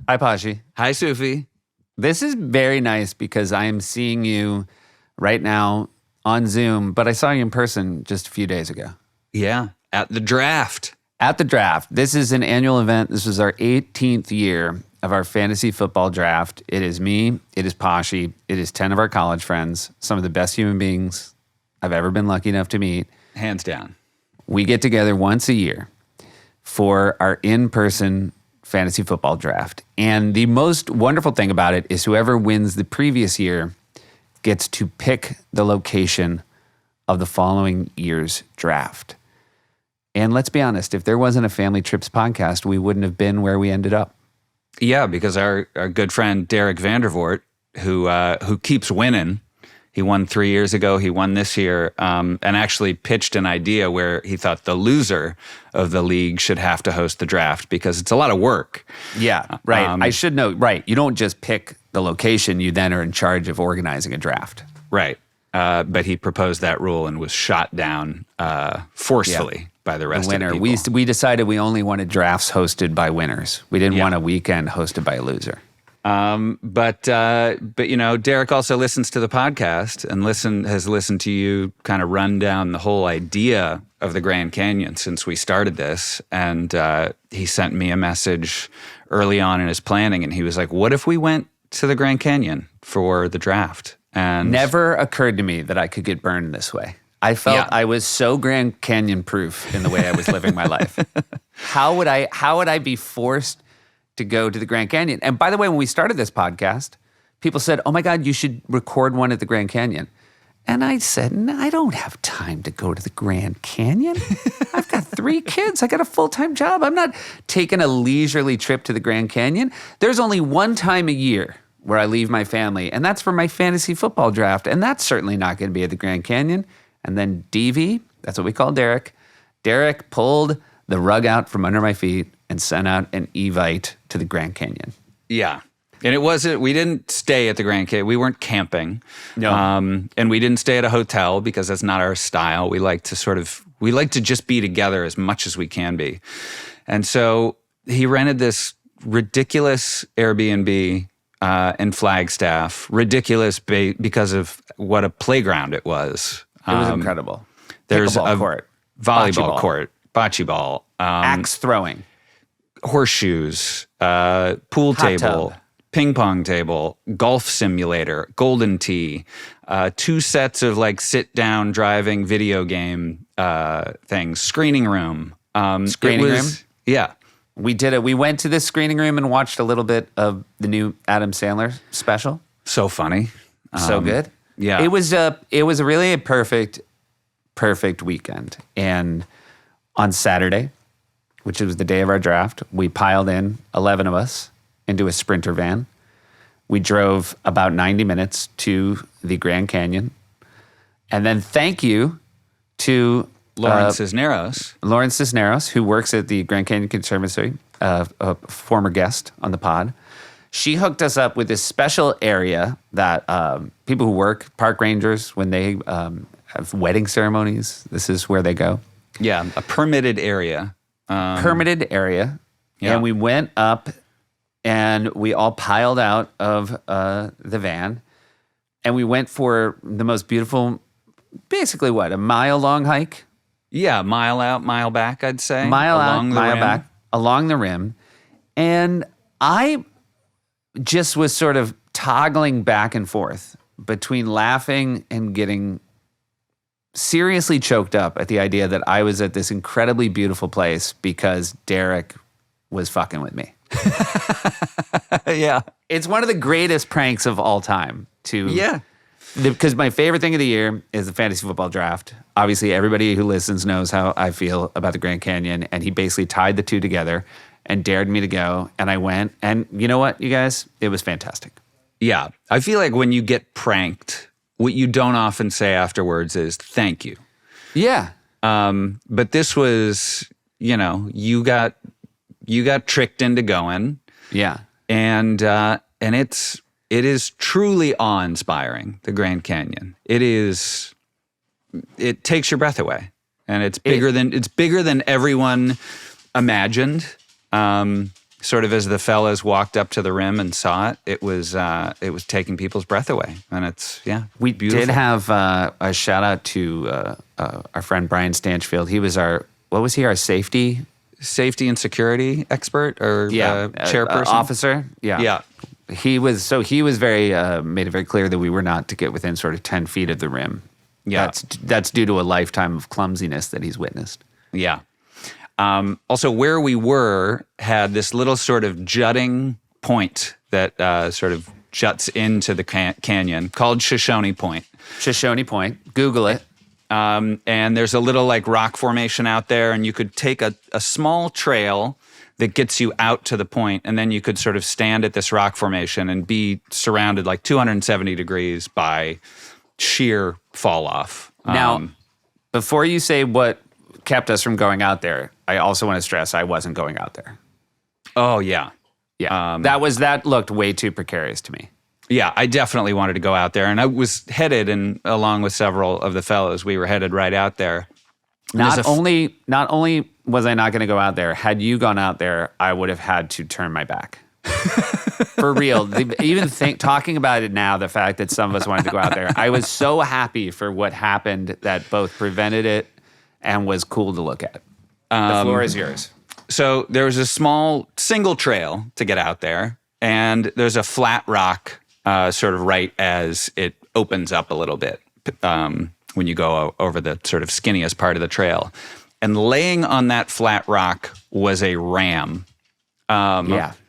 Hi, Pashi. Hi, Sufi. This is very nice because I am seeing you right now on Zoom, but I saw you in person just a few days ago. Yeah, at the draft. At the draft. This is an annual event. This was our 18th year of our fantasy football draft. It is me. It is Pashi. It is 10 of our college friends, some of the best human beings I've ever been lucky enough to meet. Hands down. We get together once a year for our in-person fantasy football draft. And the most wonderful thing about it is whoever wins the previous year gets to pick the location of the following year's draft. And let's be honest, if there wasn't a Family Trips podcast, we wouldn't have been where we ended up. Yeah, because our good friend Derek Vandervoort, who keeps winning, he won 3 years ago, he won this year, and actually pitched an idea where he thought the loser of the league should have to host the draft because it's a lot of work. Yeah, right. I should know, right. You don't just pick the location, you then are in charge of organizing a draft. Right. But he proposed that rule and was shot down forcefully by the rest of the people. We decided we only wanted drafts hosted by winners. We didn't want a weekend hosted by a loser. But you know, Derek also listens to the podcast and has listened to you kind of run down the whole idea of the Grand Canyon since we started this. And he sent me a message early on in his planning, and he was like, "What if we went to the Grand Canyon for the draft?" And never occurred to me that I could get burned this way. I felt I was so Grand Canyon proof in the way I was living my life. How would I be forced to go to the Grand Canyon? And by the way, when we started this podcast, people said, "Oh my God, you should record one at the Grand Canyon." And I said, "No, I don't have time to go to the Grand Canyon. I've got 3 kids. I got a full-time job. I'm not taking a leisurely trip to the Grand Canyon." There's only one time a year where I leave my family, and that's for my fantasy football draft. And that's certainly not going to be at the Grand Canyon. And then DV, that's what we call Derek. Derek pulled the rug out from under my feet and sent out an evite to the Grand Canyon. Yeah. And we didn't stay at the Grand Canyon. We weren't camping. No. And we didn't stay at a hotel because that's not our style. We like to just be together as much as we can be. And so he rented this ridiculous Airbnb in Flagstaff. Ridiculous because of what a playground it was. It was incredible. There's Pickleball a court, volleyball court, bocce ball, axe throwing, horseshoes, pool Hot table, tub. ping pong table, golf simulator, golden tee, 2 sets of like sit down driving video game things, screening room. Screening room? Yeah. We did it. We went to this screening room and watched a little bit of the new Adam Sandler special. So funny. So good. Yeah. It was really a perfect weekend. And on Saturday, which was the day of our draft, we piled in 11 of us into a Sprinter van. We drove about 90 minutes to the Grand Canyon. And then thank you to Lauren Cisneros. Who works at the Grand Canyon Conservancy, a former guest on the pod. She hooked us up with this special area that people who work, park rangers, when they have wedding ceremonies, this is where they go. Yeah, a permitted area. Yeah. And we went up and we all piled out of the van and we went for the most beautiful, basically a mile-long hike? Yeah, mile out, mile back, I'd say. Mile out, mile back, along the rim. And I just was sort of toggling back and forth between laughing and getting seriously choked up at the idea that I was at this incredibly beautiful place because Derek was fucking with me. Yeah. It's one of the greatest pranks of all time because my favorite thing of the year is the fantasy football draft. Obviously, everybody who listens knows how I feel about the Grand Canyon, and he basically tied the two together and dared me to go, and I went. And you know what, you guys? It was fantastic. Yeah. I feel like when you get pranked, what you don't often say afterwards is thank you. Yeah. But this was, you got tricked into going. Yeah. And it is truly awe-inspiring, the Grand Canyon. It takes your breath away. And it's bigger than everyone imagined. sort of as the fellas walked up to the rim and saw it, it was taking people's breath away. And it's, we beautiful. did have a shout out to our friend Brian Stanchfield. He was our safety and security expert or chairperson? Officer. Yeah. He was very made it very clear that we were not to get within sort of 10 feet of the rim. Yeah. That's due to a lifetime of clumsiness that he's witnessed. Yeah. Also, where we were had this little sort of jutting point that sort of juts into the canyon called Shoshone Point. Shoshone Point. Google it. And there's a little like rock formation out there, and you could take a small trail that gets you out to the point, and then you could sort of stand at this rock formation and be surrounded like 270 degrees by sheer fall off. Now, before you say what kept us from going out there, I also want to stress I wasn't going out there. Oh, yeah. Yeah. That looked way too precarious to me. Yeah, I definitely wanted to go out there, and I was headed, and along with several of the fellows, we were headed right out there. Not only was I not going to go out there, had you gone out there, I would have had to turn my back. For real. Talking about it now, the fact that some of us wanted to go out there, I was so happy for what happened that both prevented it and was cool to look at. The floor is yours. So there was a small single trail to get out there, and there's a flat rock sort of right as it opens up a little bit when you go over the sort of skinniest part of the trail. And laying on that flat rock was a ram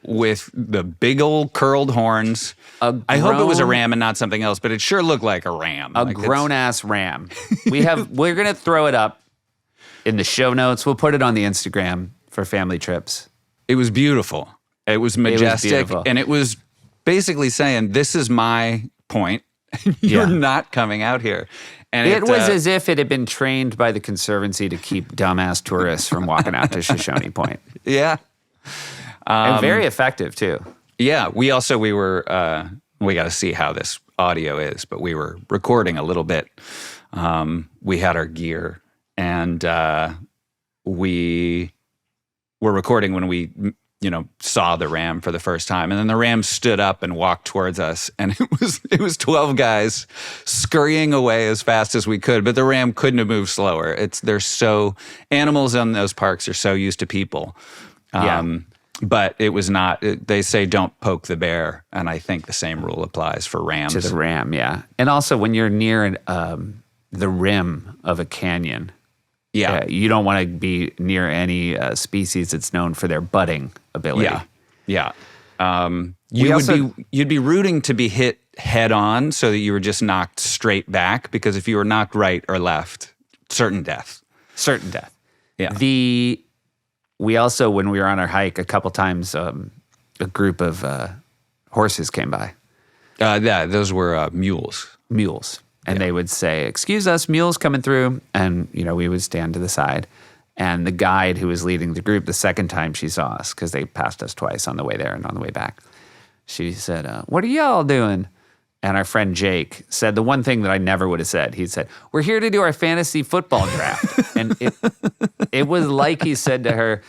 with the big old curled horns. I hope it was a ram and not something else, but it sure looked like a ram. A grown-ass ram. We're going to throw it up in the show notes. We'll put it on the Instagram for family trips. It was beautiful. It was majestic. And it was basically saying, this is my point. You're not coming out here. And it was as if it had been trained by the Conservancy to keep dumbass tourists from walking out to Shoshone Point. Yeah. And very effective, too. Yeah. We got to see how this audio is, but we were recording a little bit. We had our gear, and we were recording when we saw the ram for the first time. And then the ram stood up and walked towards us. And it was 12 guys scurrying away as fast as we could. But the ram couldn't have moved slower. Animals in those parks are so used to people. But it was not, they say don't poke the bear. And I think the same rule applies for rams. To the ram, yeah. And also when you're near the rim of a canyon, you don't want to be near any species that's known for their budding ability. Yeah. You'd be rooting to be hit head on so that you were just knocked straight back, because if you were knocked right or left, certain death. Yeah. We also, when we were on our hike, a couple times a group of horses came by. Those were mules. And they would say, "Excuse us, mules coming through." And, we would stand to the side. And the guide who was leading the group, the second time she saw us, because they passed us twice on the way there and on the way back, she said, "What are y'all doing?" And our friend Jake said the one thing that I never would have said. He said, "We're here to do our fantasy football draft." And it was like he said to her,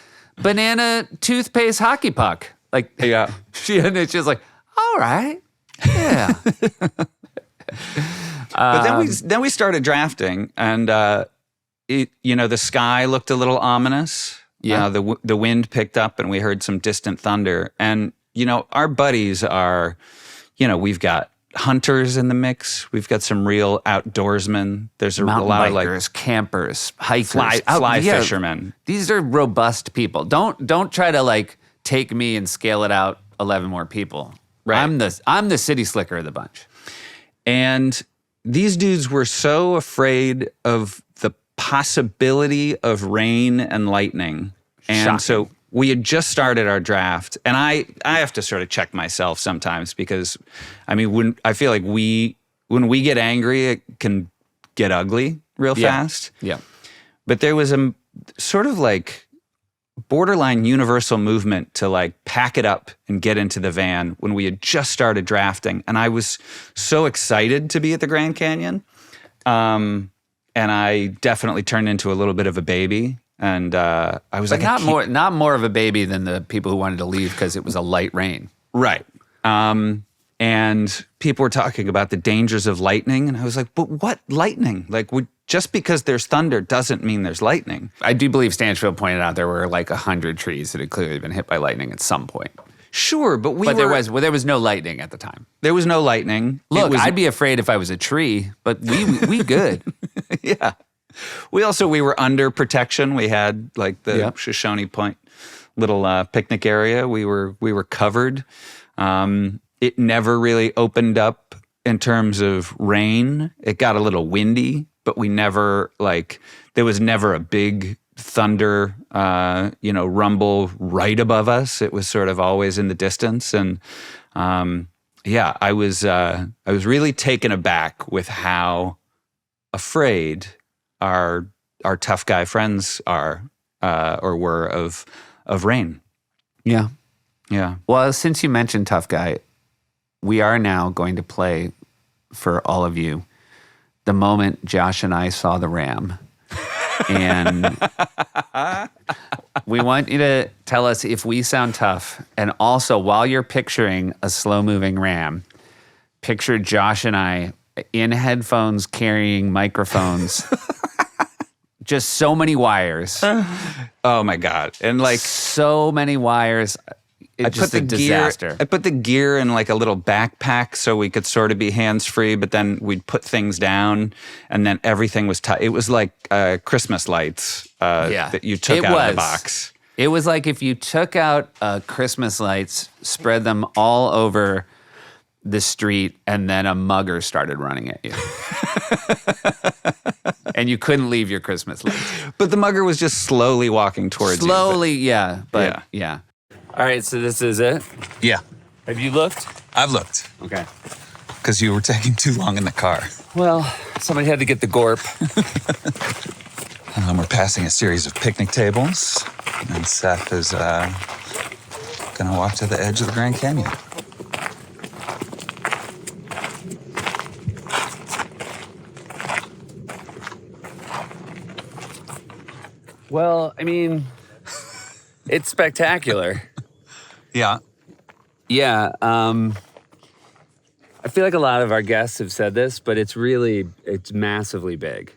"Banana toothpaste hockey puck." Like, yeah. She was like, "All right. Yeah." But then we started drafting, and the sky looked a little ominous. Yeah. The wind picked up, and we heard some distant thunder. And our buddies are, we've got hunters in the mix. We've got some real outdoorsmen. There's a lot of bikers, campers, hikers, fly fishermen. These are robust people. Don't try to take me and scale it out 11 more people. Right. I'm the city slicker of the bunch. And these dudes were so afraid of the possibility of rain and lightning. And Shocking. So we had just started our draft. And I have to sort of check myself sometimes, because, when I feel like when we get angry, it can get ugly real fast. Yeah. But there was a sort of borderline universal movement to pack it up and get into the van when we had just started drafting. And I was so excited to be at the Grand Canyon. And I definitely turned into a little bit of a baby. And I was But like, not more of a baby than the people who wanted to leave because it was a light rain. right. And people were talking about the dangers of lightning. And I was like, but what lightning? Like, just because there's thunder doesn't mean there's lightning. I do believe Stanchfield pointed out there were like 100 trees that had clearly been hit by lightning at some point. Sure, but there was no lightning at the time. There was no lightning. Look, I'd be afraid if I was a tree, but we good. Yeah. We were under protection. We had like the Shoshone Point little picnic area. We were covered. It never really opened up in terms of rain. It got a little windy, but there was never a big thunder, rumble right above us. It was sort of always in the distance. And I was really taken aback with how afraid our tough guy friends are or were of rain. Yeah. Yeah. Well, since you mentioned tough guy, we are now going to play for all of you the moment Josh and I saw the ram. And we want you to tell us if we sound tough. And also, while you're picturing a slow-moving ram, picture Josh and I in headphones carrying microphones. Just so many wires. Oh, my God. And like so many wires. It's just a disaster. I put the gear in like a little backpack so we could sort of be hands-free, but then we'd put things down and then everything was tight. It was like Christmas lights that you took out of the box. It was like if you took out Christmas lights, spread them all over the street, and then a mugger started running at you. And you couldn't leave your Christmas lights. But the mugger was just slowly walking towards you. Slowly, yeah. All right, so this is it? Yeah. Have you looked? I've looked. Okay. Because you were taking too long in the car. Well, somebody had to get the gorp. We're passing a series of picnic tables, and Seth is going to walk to the edge of the Grand Canyon. Well, I mean, it's spectacular. Yeah. Yeah. I feel like a lot of our guests have said this, but it's massively big.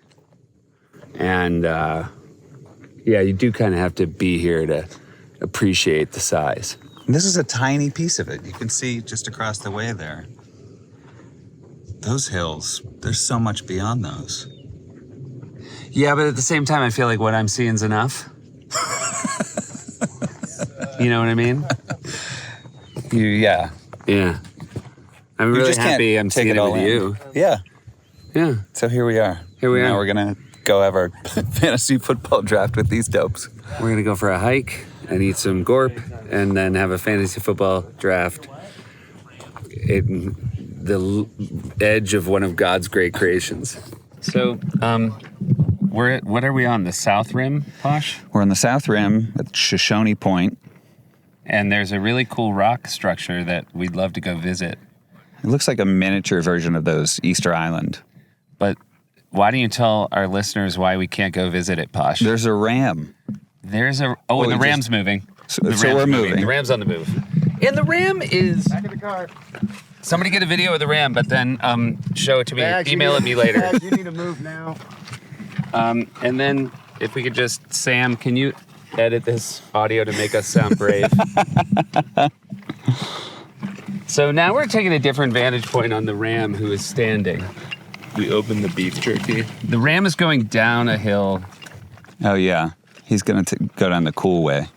And you do kind of have to be here to appreciate the size. This is a tiny piece of it. You can see just across the way there. Those hills, there's so much beyond those. Yeah, but at the same time, I feel like what I'm seeing is enough. You know what I mean? Yeah. Yeah. I'm really happy I'm seeing it with you. Yeah. Yeah. So here we are. Now we're going to go have our fantasy football draft with these dopes. We're going to go for a hike and eat some gorp and then have a fantasy football draft in the edge of one of God's great creations. So, what are we on, the South Rim, Posh? We're on the South Rim at Shoshone Point. And there's a really cool rock structure that we'd love to go visit. It looks like a miniature version of those Easter Island. But why don't you tell our listeners why we can't go visit it, Posh? There's a ram. The ram's moving. So we're moving. The ram's on the move. And the ram is... Back of the car. Somebody get a video of the ram, but then show it to me. Email it me later. Bags, you need to move now. And then if we could just... Sam, can you edit this audio to make us sound brave? So now we're taking a different vantage point on the ram who is standing. We opened the beef jerky. The ram is going down a hill. Oh, yeah. He's going to go down the cool way.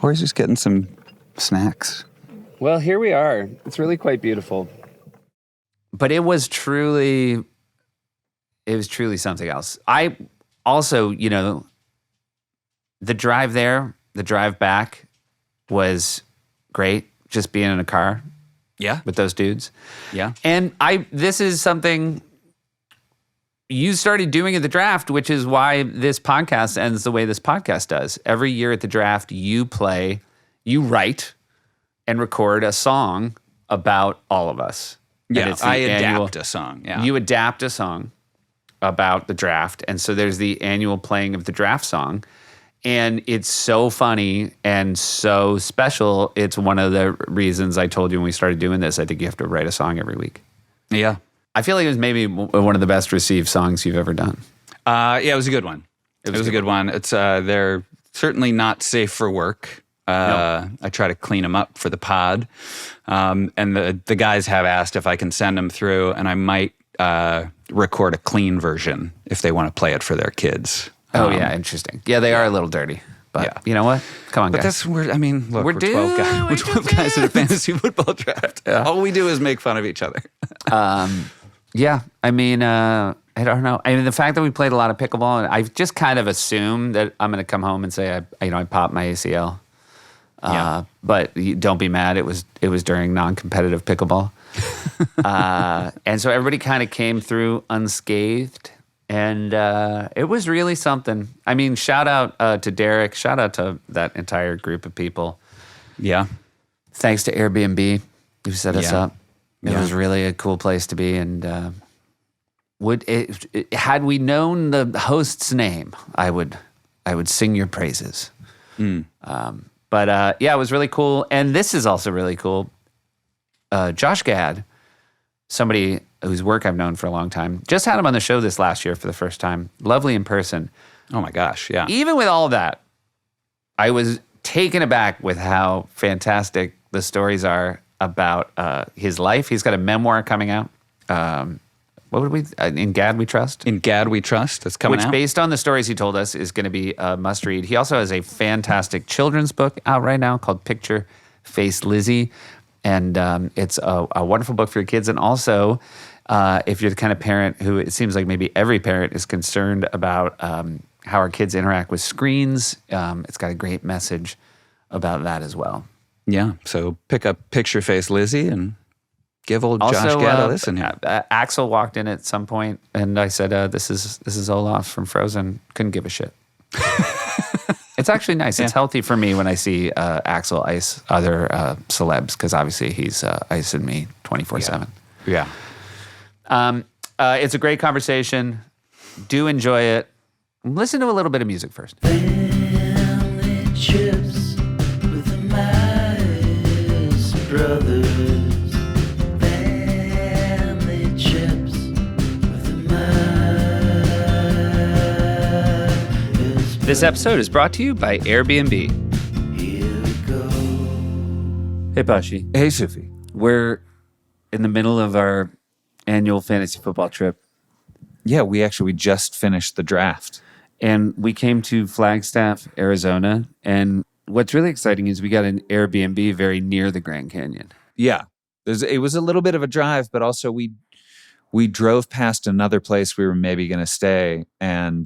Or he's just getting some snacks. Well, here we are. It's really quite beautiful. But it was truly something else. I also, the drive there, the drive back was great. Just being in a car. Yeah. With those dudes. Yeah. And this is something you started doing at the draft, which is why this podcast ends the way this podcast does. Every year at the draft, you write and record a song about all of us. Yeah, I adapt a song. Yeah. You adapt a song about the draft. And so there's the annual playing of the draft song. And it's so funny and so special. It's one of the reasons I told you when we started doing this, I think you have to write a song every week. Yeah. I feel like it was maybe one of the best received songs you've ever done. Yeah, it was a good one. It was a good one. It's they're certainly not safe for work. No. I try to clean them up for the pod. And the guys have asked if I can send them through, and I might record a clean version if they want to play it for their kids. Yeah, interesting. Yeah, they are a little dirty. But you know what? Come on, But guys. we're 12 guys. We're 12 guys in a fantasy football draft. All we do is make fun of each other. Yeah, I mean, I don't know. I mean, the fact that we played a lot of pickleball, I just kind of assume that I'm going to come home and say, I popped my ACL. But don't be mad. It was during non-competitive pickleball. And so everybody kind of came through unscathed. And it was really something. I mean, shout out to Derek. Shout out to that entire group of people. Yeah. Thanks to Airbnb who set us up. It Yeah. was really a cool place to be. And had we known the host's name, I would sing your praises. But it was really cool. And this is also really cool. Josh Gad, somebody whose work I've known for a long time, just had him on the show this last year for the first time. Lovely in person. Oh my gosh, yeah. Even with all that, I was taken aback with how fantastic the stories are about his life. He's got a memoir coming out. What would we, In Gad We Trust? In Gad We Trust, that's coming Which, out. based on the stories he told us, is going to be a must read. He also has a fantastic children's book out right now called Picture Face Lizzie. And it's a wonderful book for your kids. And also, if you're the kind of parent who, it seems like maybe every parent is concerned about how our kids interact with screens, it's got a great message about that as well. Yeah, so pick up Picture Face Lizzie and give old Josh Gad a listen here. Axel walked in at some point, and I said, "This is Olaf from Frozen." Couldn't give a shit. It's actually nice. It's healthy for me when I see Axel ice other celebs, because obviously he's icing me 24/7. Yeah. It's a great conversation. Do enjoy it. Listen to a little bit of music first. Family trips with the Meyers brothers. Family trips with the Meyers. This episode is brought to you by Airbnb. Here we go. Hey, Bashi. Hey, Sufi. We're in the middle of our annual fantasy football trip, Yeah, we just finished the draft. and we came to Flagstaff, Arizona. And what's really exciting is we got an Airbnb very near the Grand Canyon. Yeah. It was a little bit of a drive, but also we drove past another place we were maybe going to stay, and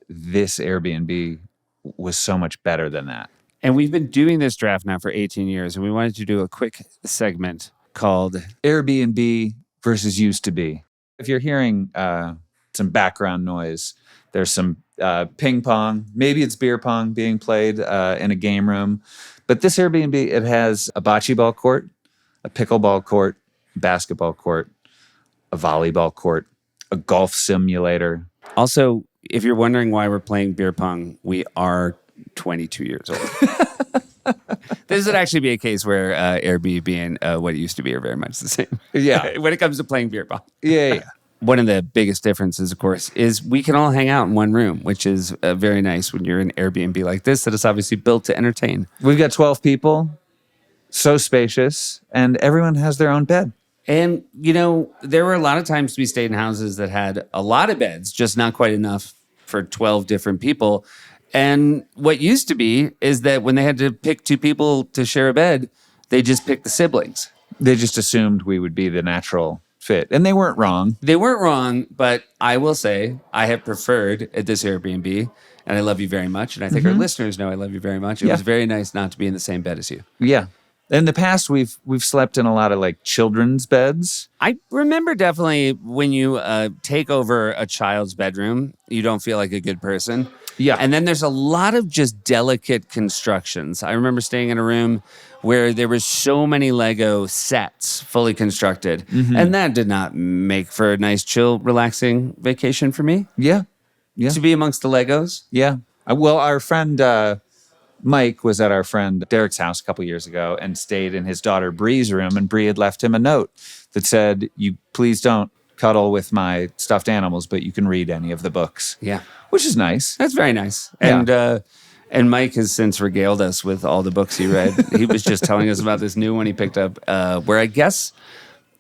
this Airbnb was so much better than that. And we've been doing this draft now for 18 years, and we wanted to do a quick segment called Airbnb versus used to be. If you're hearing some background noise, there's some ping pong, maybe it's beer pong being played in a game room. But this Airbnb, it has a bocce ball court, a pickleball court, a basketball court, a volleyball court, a golf simulator. Also, if you're wondering why we're playing beer pong, we are 22 years old. This would actually be a case where Airbnb and what it used to be are very much the same. Yeah. When it comes to playing beer pong. Yeah. One of the biggest differences, of course, is we can all hang out in one room, which is very nice when you're in Airbnb like this, that is obviously built to entertain. We've got 12 people, so spacious, and everyone has their own bed. And, there were a lot of times we stayed in houses that had a lot of beds, just not quite enough for 12 different people. And what used to be is that when they had to pick two people to share a bed, they just picked the siblings. They just assumed we would be the natural fit. And they weren't wrong. They weren't wrong, but I will say I have preferred at this Airbnb, and I love you very much. And I think our listeners know I love you very much. It was very nice not to be in the same bed as you. Yeah. In the past, we've slept in a lot of like children's beds. I remember definitely when you take over a child's bedroom, you don't feel like a good person. Yeah. And then there's a lot of just delicate constructions. I remember staying in a room where there were so many Lego sets fully constructed. And that did not make for a nice, chill, relaxing vacation for me. Yeah. Yeah. To be amongst the Legos. Yeah. Well, our friend Mike was at our friend Derek's house a couple years ago and stayed in his daughter Bree's room, and Bree had left him a note that said, "You please don't cuddle with my stuffed animals, but you can read any of the books." Yeah. Which is nice. That's very nice. Yeah. And Mike has since regaled us with all the books he read. He was just telling us about this new one he picked up, where I guess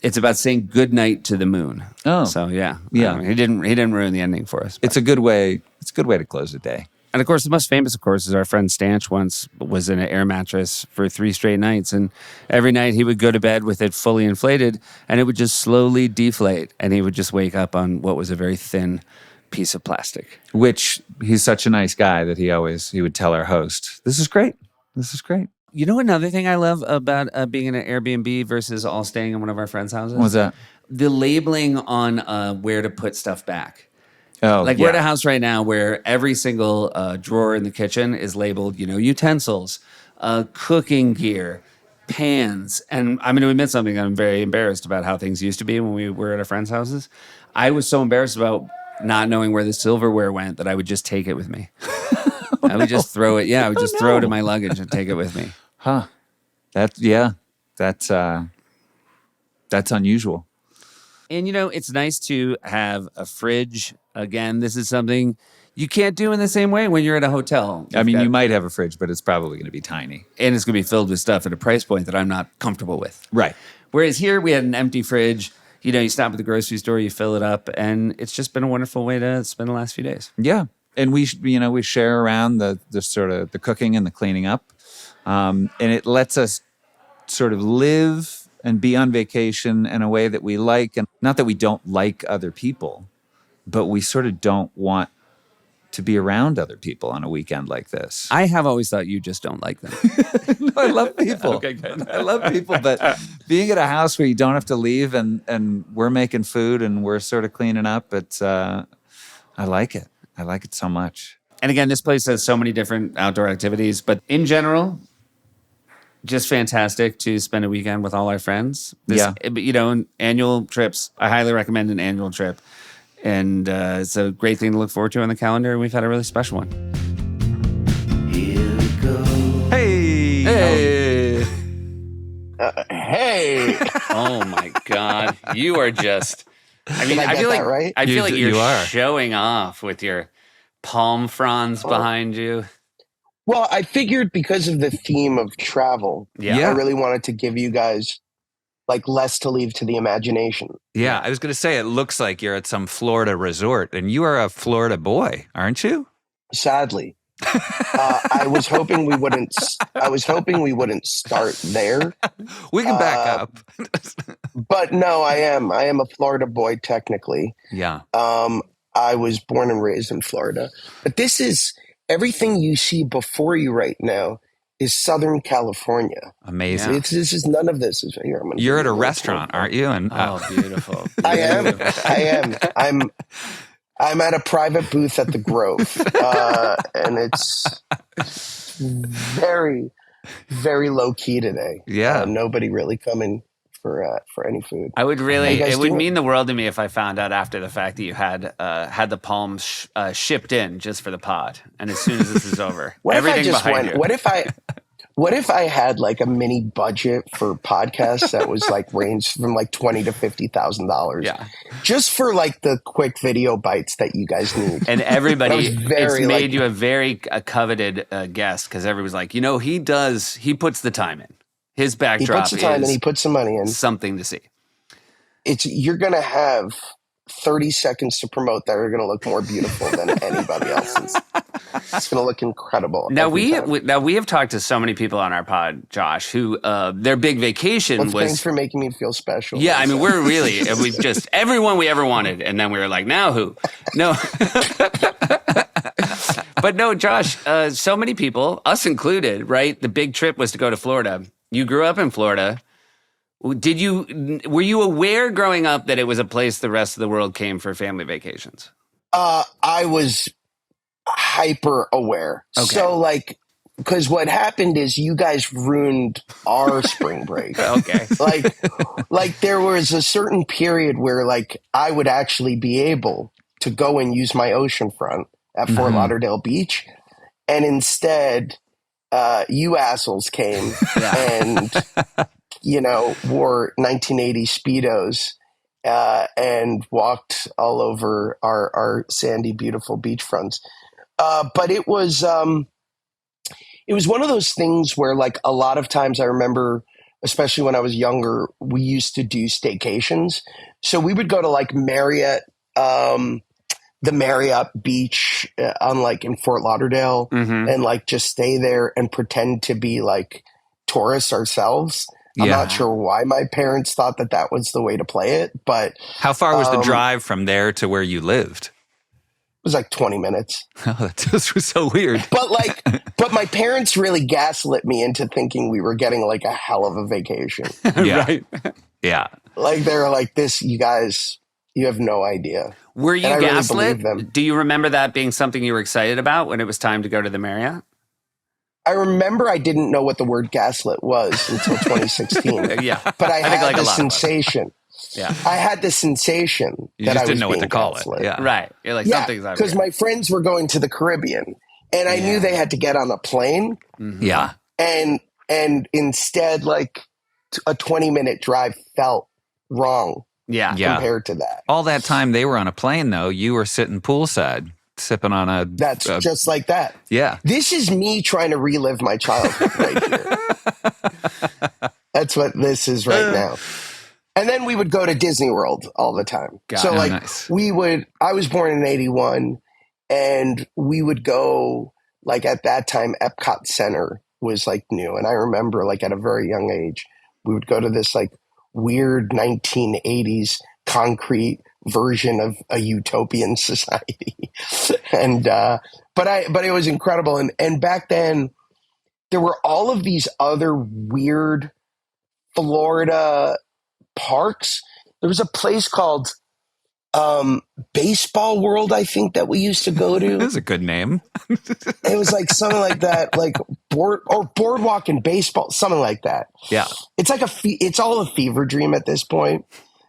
it's about saying good night to the moon. Oh. So yeah. Yeah. He didn't ruin the ending for us. It's a good way. It's a good way to close the day. And of course, the most famous, of course, is our friend Stanch once was in an air mattress for 3 straight nights. And every night he would go to bed with it fully inflated and it would just slowly deflate. And he would just wake up on what was a very thin piece of plastic. Which he's such a nice guy that he would tell our host, "This is great. This is great." You know another thing I love about being in an Airbnb versus all staying in one of our friends' houses? What's that? The labeling on where to put stuff back. Oh, Like yeah. we're at a house right now where every single drawer in the kitchen is labeled, utensils, cooking gear, pans. And I'm going to admit something. I'm very embarrassed about how things used to be when we were at our friends' houses. I was so embarrassed about not knowing where the silverware went that I would just take it with me. I would just throw it. Yeah, I would just throw it in my luggage and take it with me. Huh. That's unusual. And, it's nice to have a fridge. Again, this is something you can't do in the same way when you're at a hotel. I mean, you might have a fridge, but it's probably going to be tiny. And it's going to be filled with stuff at a price point that I'm not comfortable with. Right. Whereas here we had an empty fridge. You stop at the grocery store, you fill it up, and it's just been a wonderful way to spend the last few days. Yeah. And we share around the sort of the cooking and the cleaning up. And it lets us sort of live and be on vacation in a way that we like. And not that we don't like other people, but we sort of don't want to be around other people on a weekend like this. I have always thought you just don't like them. No, I love people. Okay, good. I love people, but being at a house where you don't have to leave and we're making food and we're sort of cleaning up, I like it. I like it so much. And again, this place has so many different outdoor activities, but in general, just fantastic to spend a weekend with all our friends. Annual trips, I highly recommend an annual trip. And it's a great thing to look forward to on the calendar. We've had a really special one. Here we go. Hey! Hey! Hey! Oh my God. You are just, I mean, Did I feel get like, that right? I feel like You you're are. showing off with your palm fronds behind you. Well, I figured because of the theme of travel, Yeah. I really wanted to give you guys like less to leave to the imagination. Yeah, I was going to say, it looks like you're at some Florida resort, and you are a Florida boy, aren't you? Sadly, I was hoping we wouldn't. I was hoping we wouldn't start there. We can back up. But no, I am. I am a Florida boy technically. Yeah. I was born and raised in Florida, but this is everything you see before you right now is Southern California. Amazing. This is none of this is here. You're at a restaurant, aren't you? And Oh, beautiful. I am. I'm at a private booth at the Grove, and it's very, very low key today. Yeah. Nobody really coming for any food. I would really, How you guys it would doing? mean the world to me if I found out after the fact that you had the palms shipped in just for the pod. And as soon as this is over, What if I everything just behind went? you. What if I had like a mini budget for podcasts that was like ranged from like $20,000 to $50,000? Yeah. Just for like the quick video bites that you guys need. And everybody, That was very, it's made like- you a very coveted guest because everybody's like, he puts the time in. His He backdrop puts the time is and he puts some money in. something to see. You're gonna have 30 seconds to promote that are gonna look more beautiful than anybody else's. It's gonna look incredible. Now every time. we have talked to so many people on our pod, Josh, who their big vacation Well, was. thanks for making me feel special. Yeah, I mean, we're really, we've just, everyone we ever wanted. And then we were like, now who? No. But no, Josh, so many people, us included, right? The big trip was to go to Florida. You grew up in Florida. Were you aware growing up that it was a place the rest of the world came for family vacations? I was hyper aware. Okay. So like, because what happened is you guys ruined our spring break. Okay. like there was a certain period where like I would actually be able to go and use my oceanfront at Fort Lauderdale Beach. And instead, you assholes came and, wore 1980 Speedos and walked all over our sandy, beautiful beachfronts. But it was one of those things where, like, a lot of times I remember, especially when I was younger, we used to do staycations. So we would go to like Marriott, the Marriott Beach in Fort Lauderdale, and like just stay there and pretend to be like tourists ourselves. I'm not sure why my parents thought that was the way to play it, but how far was the drive from there to where you lived? It was like 20 minutes. Oh, that just was so weird. But my parents really gaslit me into thinking we were getting like a hell of a vacation. Right. Yeah. Like they were like, this, you guys, you have no idea. Were you And I really gaslit? believed them. Do you remember that being something you were excited about when it was time to go to the Marriott? I remember I didn't know what the word gaslit was until 2016. Yeah. But I had like a the lot of us. sensation. Yeah. I had the sensation You that just I was didn't know what being to call gaslit. it. Yeah. Right. You're like, Yeah, something's up because here. my friends were going to the Caribbean, and I knew they had to get on a plane, Yeah. and instead, like a 20-minute drive felt wrong Yeah. compared to that. All that time they were on a plane, though, you were sitting poolside, sipping on a... That's just like that. Yeah. This is me trying to relive my childhood right here. That's what this is right now. And then we would go to Disney World all the time. So like nice. I was born in 81, and we would go, like, at that time, Epcot Center was like new. And I remember, like, at a very young age, we would go to this like weird 1980s concrete version of a utopian society. And but it was incredible. And back then there were all of these other weird Florida parks. There was a place called Baseball World, I think, that we used to go to. That's a good name. It was like something like that, like Boardwalk and Baseball, something like that. Yeah. It's like it's all a fever dream at this point.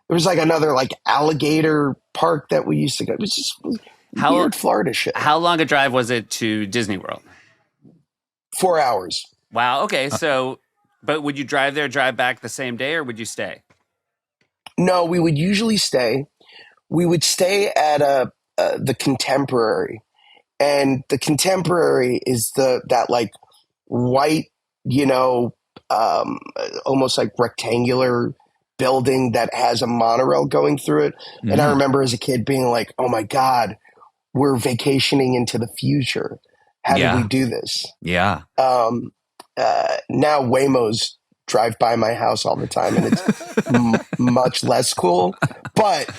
There was like another like alligator park that we used to go. It was just weird Florida shit. How long a drive was it to Disney World? 4 hours. Wow. Okay. So, but would you drive back the same day, or would you stay? No, we would usually stay. We would stay at the Contemporary, and the Contemporary is that like white, almost like rectangular building that has a monorail going through it. Mm-hmm. And I remember as a kid being like, "Oh my God, we're vacationing into the future. How did we do this?" Yeah. Now Waymos drive by my house all the time, and it's much less cool. But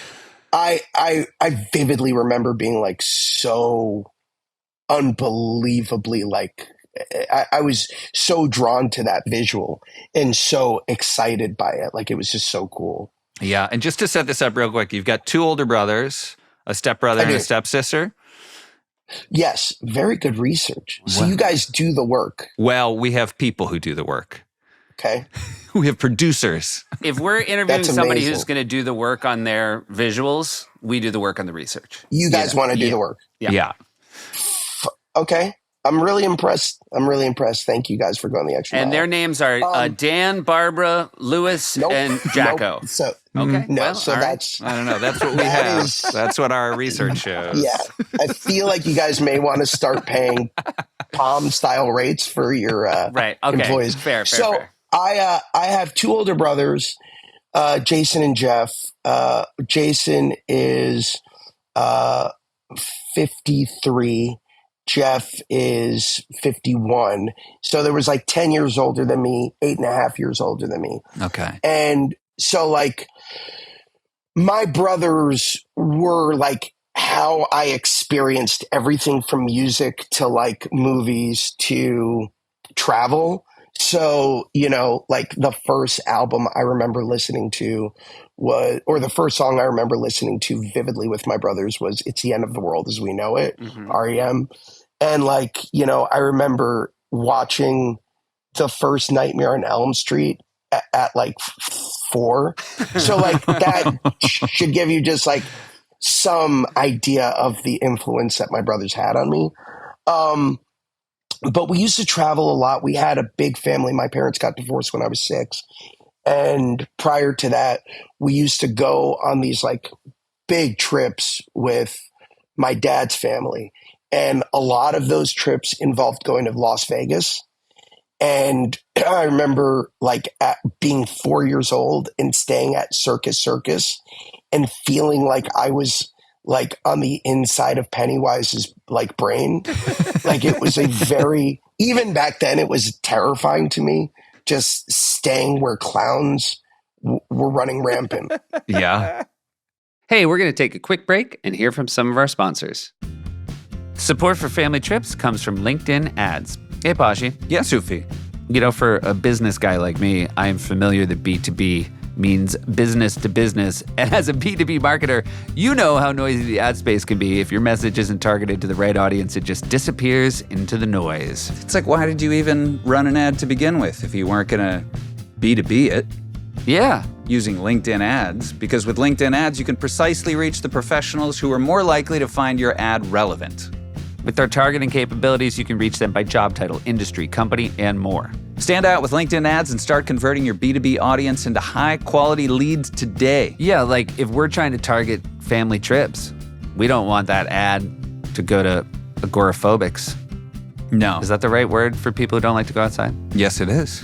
I vividly remember being like so unbelievably like I was so drawn to that visual and so excited by it. Like it was just so cool. Yeah. And just to set this up real quick, you've got two older brothers, a stepbrother and a stepsister. Yes. Very good research. So you guys do the work. Well, we have people who do the work. Okay. We have producers. If we're interviewing somebody amazing. who's going to do the work on their visuals, we do the work on the research. You guys want to do the work. Yeah. Okay. I'm really impressed. Thank you guys for going the extra mile. And their names are Dan, Barbara, Lewis, and Jacko. Nope. So Okay. no. Well, So all right. that's I don't know. That's what we That have. is- That's what our research shows. yeah. I feel like you guys may want to start paying Palm style rates for your Right. Okay. employees. Fair. So I have two older brothers, Jason and Jeff. Jason is 53. Jeff is 51. So there was like 10 years older than me, 8.5 years older than me. Okay. And so like my brothers were like how I experienced everything from music to like movies to travel. So, like the first album I remember listening to the first song I remember listening to vividly with my brothers was It's the End of the World as We Know It, REM. And like, I remember watching the first Nightmare on Elm Street at like 4. So like that should give you just like some idea of the influence that my brothers had on me. but we used to travel a lot. We had a big family. My parents got divorced when I was 6. And prior to that, we used to go on these like big trips with my dad's family. And a lot of those trips involved going to Las Vegas. And I remember like being 4 years old and staying at Circus and feeling like I was like on the inside of Pennywise's like brain. Like it was even back then, it was terrifying to me, just staying where clowns were running rampant. Yeah. Hey, we're going to take a quick break and hear from some of our sponsors. Support for family trips comes from LinkedIn Ads. Hey, Pashi. Yeah, Sufi. You know, for a business guy like me, I am familiar that B2B means business to business. And as a B2B marketer, you know how noisy the ad space can be. If your message isn't targeted to the right audience, it just disappears into the noise. It's like, why did you even run an ad to begin with if you weren't going to B2B it? Yeah. Using LinkedIn ads, because with LinkedIn ads, you can precisely reach the professionals who are more likely to find your ad relevant. With our targeting capabilities, you can reach them by job title, industry, company, and more. Stand out with LinkedIn ads and start converting your B2B audience into high-quality leads today. Yeah, like if we're trying to target family trips, we don't want that ad to go to agoraphobics. No. Is that the right word for people who don't like to go outside? Yes, it is.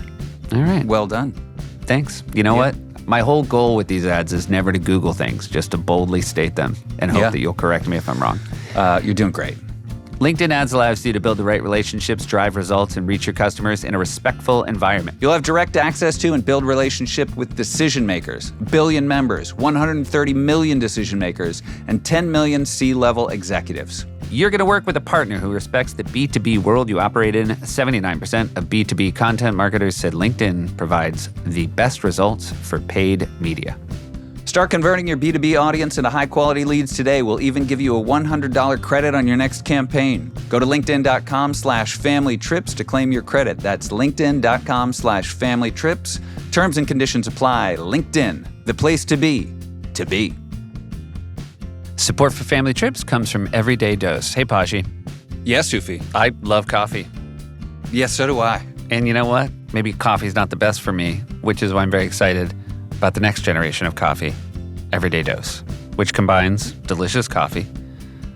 All right. Well done. Thanks. You know what? My whole goal with these ads is never to Google things, just to boldly state them and hope that you'll correct me if I'm wrong. You're doing great. LinkedIn Ads allows you to build the right relationships, drive results, and reach your customers in a respectful environment. You'll have direct access to and build relationship with decision makers, billion members, 130 million decision makers, and 10 million C-level executives. You're going to work with a partner who respects the B2B world you operate in. 79% of B2B content marketers said LinkedIn provides the best results for paid media. Start converting your B2B audience into high-quality leads today. We'll even give you a $100 credit on your next campaign. Go to linkedin.com/familytrips to claim your credit. That's linkedin.com/familytrips. Terms and conditions apply. LinkedIn, the place to be, to be. Support for family trips comes from Everyday Dose. Hey, Pashi. Yes, Sufi. I love coffee. Yes, so do I. And you know what? Maybe coffee's not the best for me, which is why I'm very excited about the next generation of coffee, Everyday Dose, which combines delicious coffee,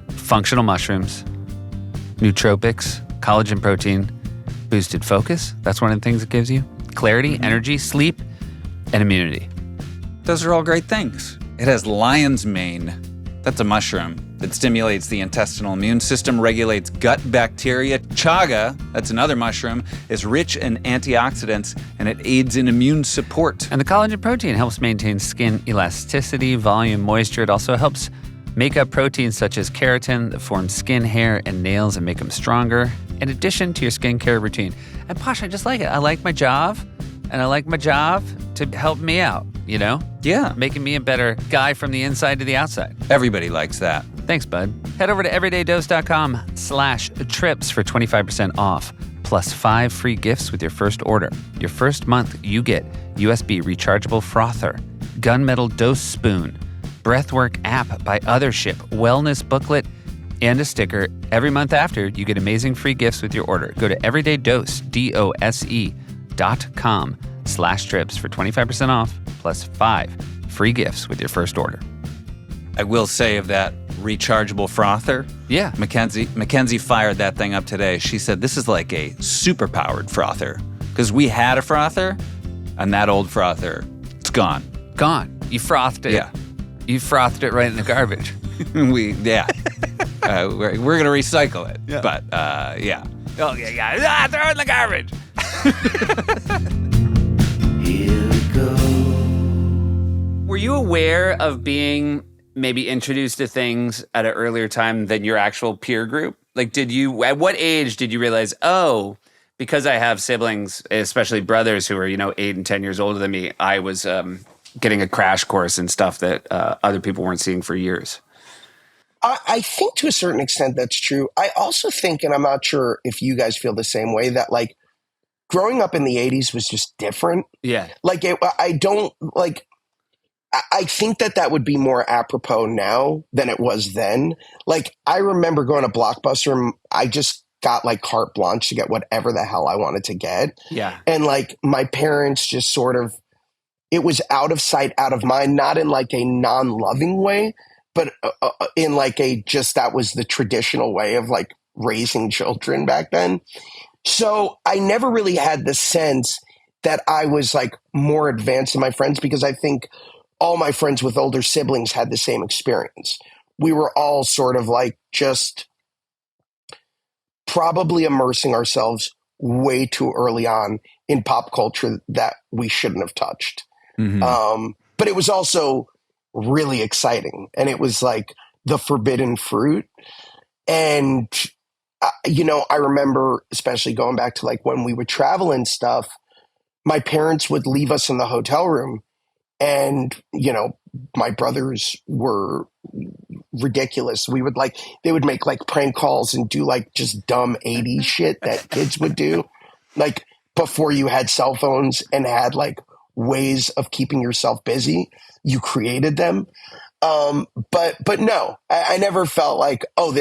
functional mushrooms, nootropics, collagen protein, boosted focus. That's one of the things it gives you. Clarity, energy, sleep, and immunity. Those are all great things. It has lion's mane. That's a mushroom that stimulates the intestinal immune system, regulates gut bacteria. Chaga, that's another mushroom, is rich in antioxidants, and it aids in immune support. And the collagen protein helps maintain skin elasticity, volume, moisture. It also helps make up proteins such as keratin that form skin, hair, and nails and make them stronger, in addition to your skincare routine. And Posh, I just like it. I like my job, and I like my job to help me out, you know? Yeah. Making me a better guy from the inside to the outside. Everybody likes that. Thanks, bud. Head over to everydaydose.com/trips for 25% off, plus 5 free gifts with your first order. Your first month, you get USB rechargeable frother, gunmetal dose spoon, breathwork app by Othership, wellness booklet, and a sticker. Every month after, you get amazing free gifts with your order. Go to everydaydose.com/trips for 25% off, plus 5 free gifts with your first order. I will say of that rechargeable frother. Yeah. Mackenzie fired that thing up today. She said this is like a super-powered frother. Because we had a frother, and that old frother, it's gone. Gone. You frothed it. Yeah. You frothed it right in the garbage. We're going to recycle it. Yeah. But, yeah. Oh, yeah. Throw it in the garbage. Here we go. Were you aware of being maybe introduced to things at an earlier time than your actual peer group? Like, at what age did you realize, oh, because I have siblings, especially brothers who are, 8 and 10 years older than me, I was getting a crash course in stuff that other people weren't seeing for years? I think to a certain extent that's true. I also think, and I'm not sure if you guys feel the same way, that like growing up in the 80s was just different. Yeah. Like, I think that would be more apropos now than it was then. Like, I remember going to Blockbuster and I just got like carte blanche to get whatever the hell I wanted to get. Yeah. And like my parents just sort of, it was out of sight, out of mind, not in like a non-loving way, but in like a just that was the traditional way of like raising children back then. So I never really had the sense that I was like more advanced than my friends, because I think all my friends with older siblings had the same experience. We were all sort of like just probably immersing ourselves way too early on in pop culture that we shouldn't have touched. But it was also really exciting, and it was like the forbidden fruit. And, I remember, especially going back to like when we would travel and stuff, my parents would leave us in the hotel room, and, my brothers were ridiculous. They would make like prank calls and do like just dumb 80s shit that kids would do. Like before you had cell phones and had like ways of keeping yourself busy, you created them. But no, I never felt like, oh,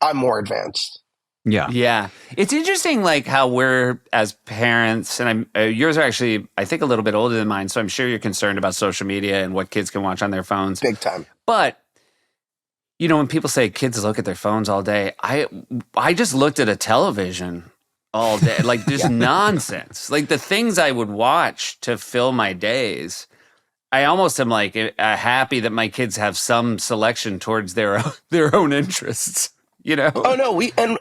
I'm more advanced. Yeah. Yeah. It's interesting, like how we're as parents, and yours are actually, I think, a little bit older than mine. So I'm sure you're concerned about social media and what kids can watch on their phones. Big time. But, when people say kids look at their phones all day, I just looked at a television all day, like just nonsense. Like the things I would watch to fill my days. I almost am like happy that my kids have some selection towards their own interests. Oh no,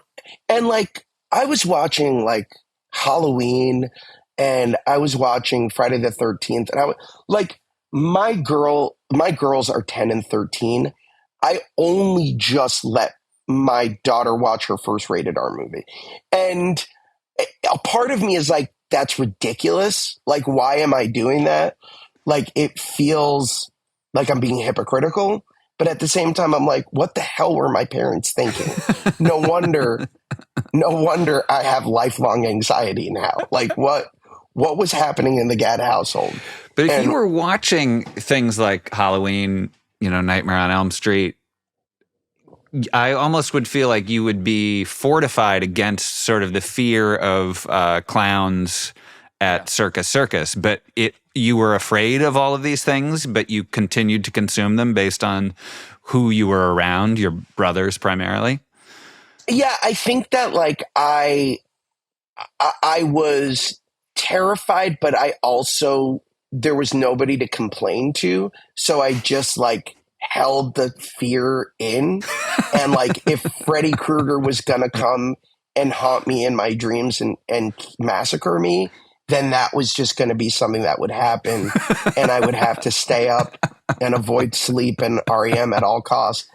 and like I was watching like Halloween, and I was watching Friday the 13th, and I was like, my girls are 10 and 13. I only just let my daughter watch her first rated R movie, and a part of me is like, that's ridiculous. Like, why am I doing that? Like, it feels like I'm being hypocritical. But at the same time, I'm like, what the hell were my parents thinking? No wonder I have lifelong anxiety now. Like, what was happening in the Gad household? But if you were watching things like Halloween, Nightmare on Elm Street, I almost would feel like you would be fortified against sort of the fear of clowns at Circus, but you were afraid of all of these things, but you continued to consume them based on who you were around, your brothers primarily. Yeah, I think that like I was terrified, but I also, there was nobody to complain to, so I just like held the fear in. And like if Freddy Krueger was gonna come and haunt me in my dreams and massacre me, then that was just going to be something that would happen, and I would have to stay up and avoid sleep and REM at all costs.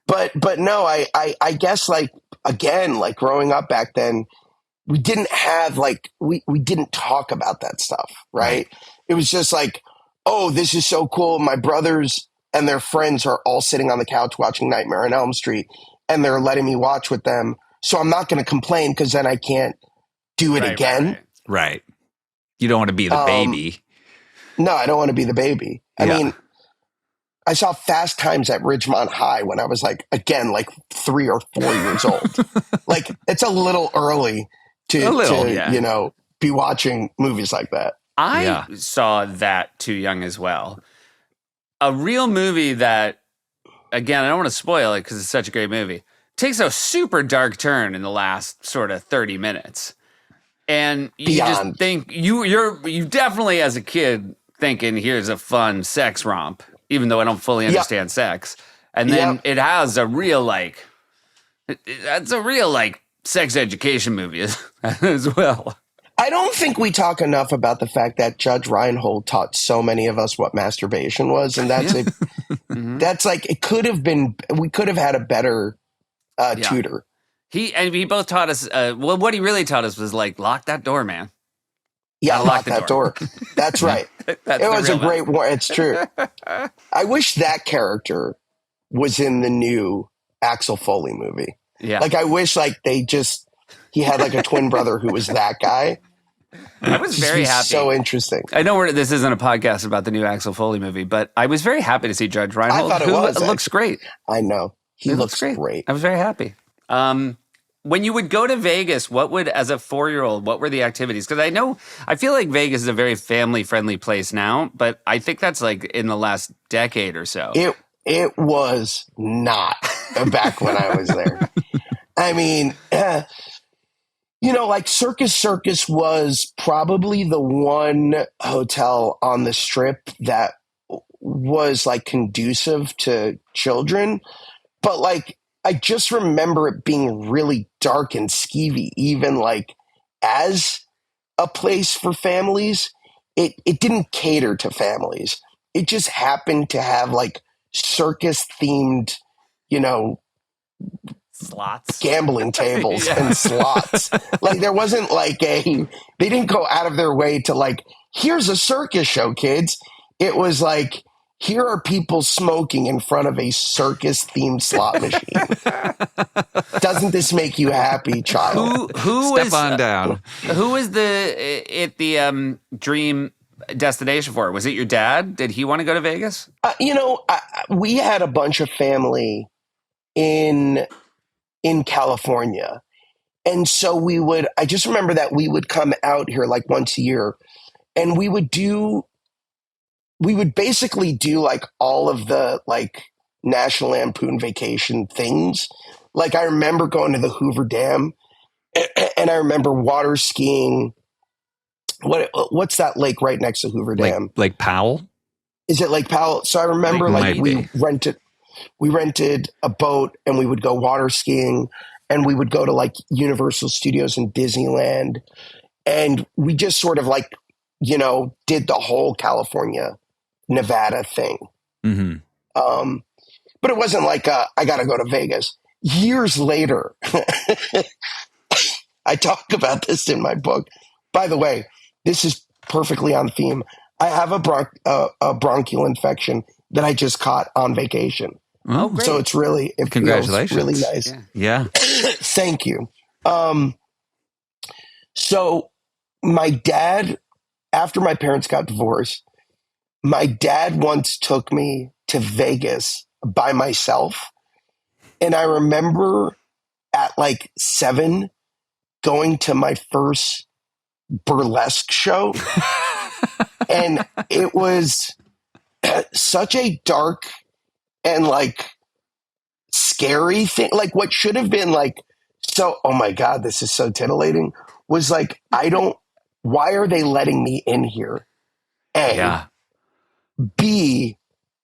But no, I guess like, again, like growing up back then, we didn't have like, we didn't talk about that stuff, right? It was just like, oh, this is so cool. My brothers and their friends are all sitting on the couch watching Nightmare on Elm Street, and they're letting me watch with them. So I'm not going to complain, because then I can't do it again. Right. You don't want to be the baby. No, I don't want to be the baby. I mean, I saw Fast Times at Ridgemont High when I was like, again, like 3 or 4 years old. Like, it's a little early to be watching movies like that. I saw that too young as well. A real movie that, again, I don't want to spoil it because it's such a great movie, takes a super dark turn in the last sort of 30 minutes. And you just think you definitely as a kid thinking, here's a fun sex romp, even though I don't fully understand sex. And then it has a real it's a real sex education movie as well. I don't think we talk enough about the fact that Judge Reinhold taught so many of us what masturbation was, and that's that's like, it could have been, we could have had a better tutor. He both taught us. Well, what he really taught us was like, lock that door, man. Yeah, lock that door. That's right. It was a great one. It's true. I wish that character was in the new Axel Foley movie. Yeah, like I wish he had like a twin brother who was that guy. I was very happy. So interesting. I know this isn't a podcast about the new Axel Foley movie, but I was very happy to see Judge Reinhold. I thought it looks great. I know. He looks great. I was very happy. When you would go to Vegas, as a 4-year-old, what were the activities? Because I feel like Vegas is a very family-friendly place now, but I think that's like in the last decade or so. It was not back when I was there. I mean, like Circus was probably the one hotel on the Strip that was like conducive to children. But like, I just remember it being really dark and skeevy, even like as a place for families. It didn't cater to families. It just happened to have like circus themed, slots, gambling tables and slots. Like there wasn't like they didn't go out of their way to like, here's a circus show, kids. It was like, here are people smoking in front of a circus themed slot machine. Doesn't this make you happy, child? Who Step on down. Who was the dream destination for? Was it your dad? Did he want to go to Vegas? We had a bunch of family in California. And so I just remember that we would come out here like once a year, and we would basically do like all of the like National Lampoon Vacation things. Like I remember going to the Hoover Dam, and I remember water skiing. What's that lake right next to Hoover Dam? Lake Powell? Is it Lake Powell? So I remember we rented a boat, and we would go water skiing, and we would go to like Universal Studios and Disneyland. And we just sort of like, did the whole California, Nevada thing. Mm-hmm. But it wasn't like, I got to go to Vegas. Years later, I talk about this in my book. By the way, this is perfectly on theme. I have a bronchial infection that I just caught on vacation. Oh, great. So it Congratulations. feels really nice. Yeah. Thank you. So my dad, after my parents got divorced, my dad once took me to Vegas by myself. And I remember at like 7 going to my first burlesque show. And it was such a dark and like scary thing. Like what should have been like, oh my God, this is so titillating, was like, why are they letting me in here? A. Yeah. B,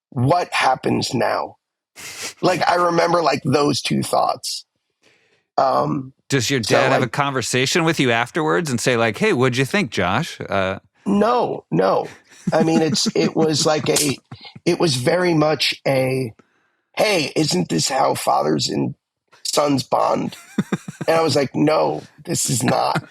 what happens now? Like, I remember like those two thoughts. Does your dad have a conversation with you afterwards and say like, hey, what'd you think, Josh? No. I mean, it was very much a, hey, isn't this how fathers and sons bond? And I was like, no, this is not.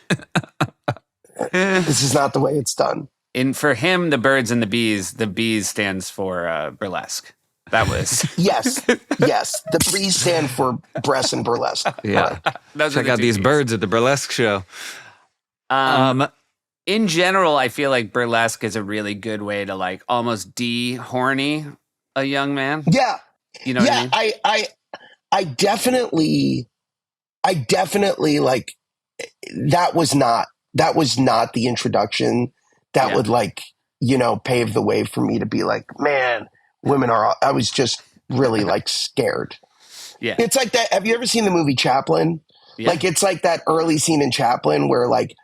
This is not the way it's done. And for him, the birds and the bees stands for burlesque. That was yes. The bees stand for breasts and burlesque. Yeah, check out these birds at the burlesque show. In general, I feel like burlesque is a really good way to like almost de-horny a young man. Yeah, you know. Yeah, what I mean? I definitely like that was not the introduction that would like, pave the way for me to be like, man, women are, I was just really like scared. Yeah. It's like that. Have you ever seen the movie Chaplin? Yeah. Like, it's like that early scene in Chaplin where like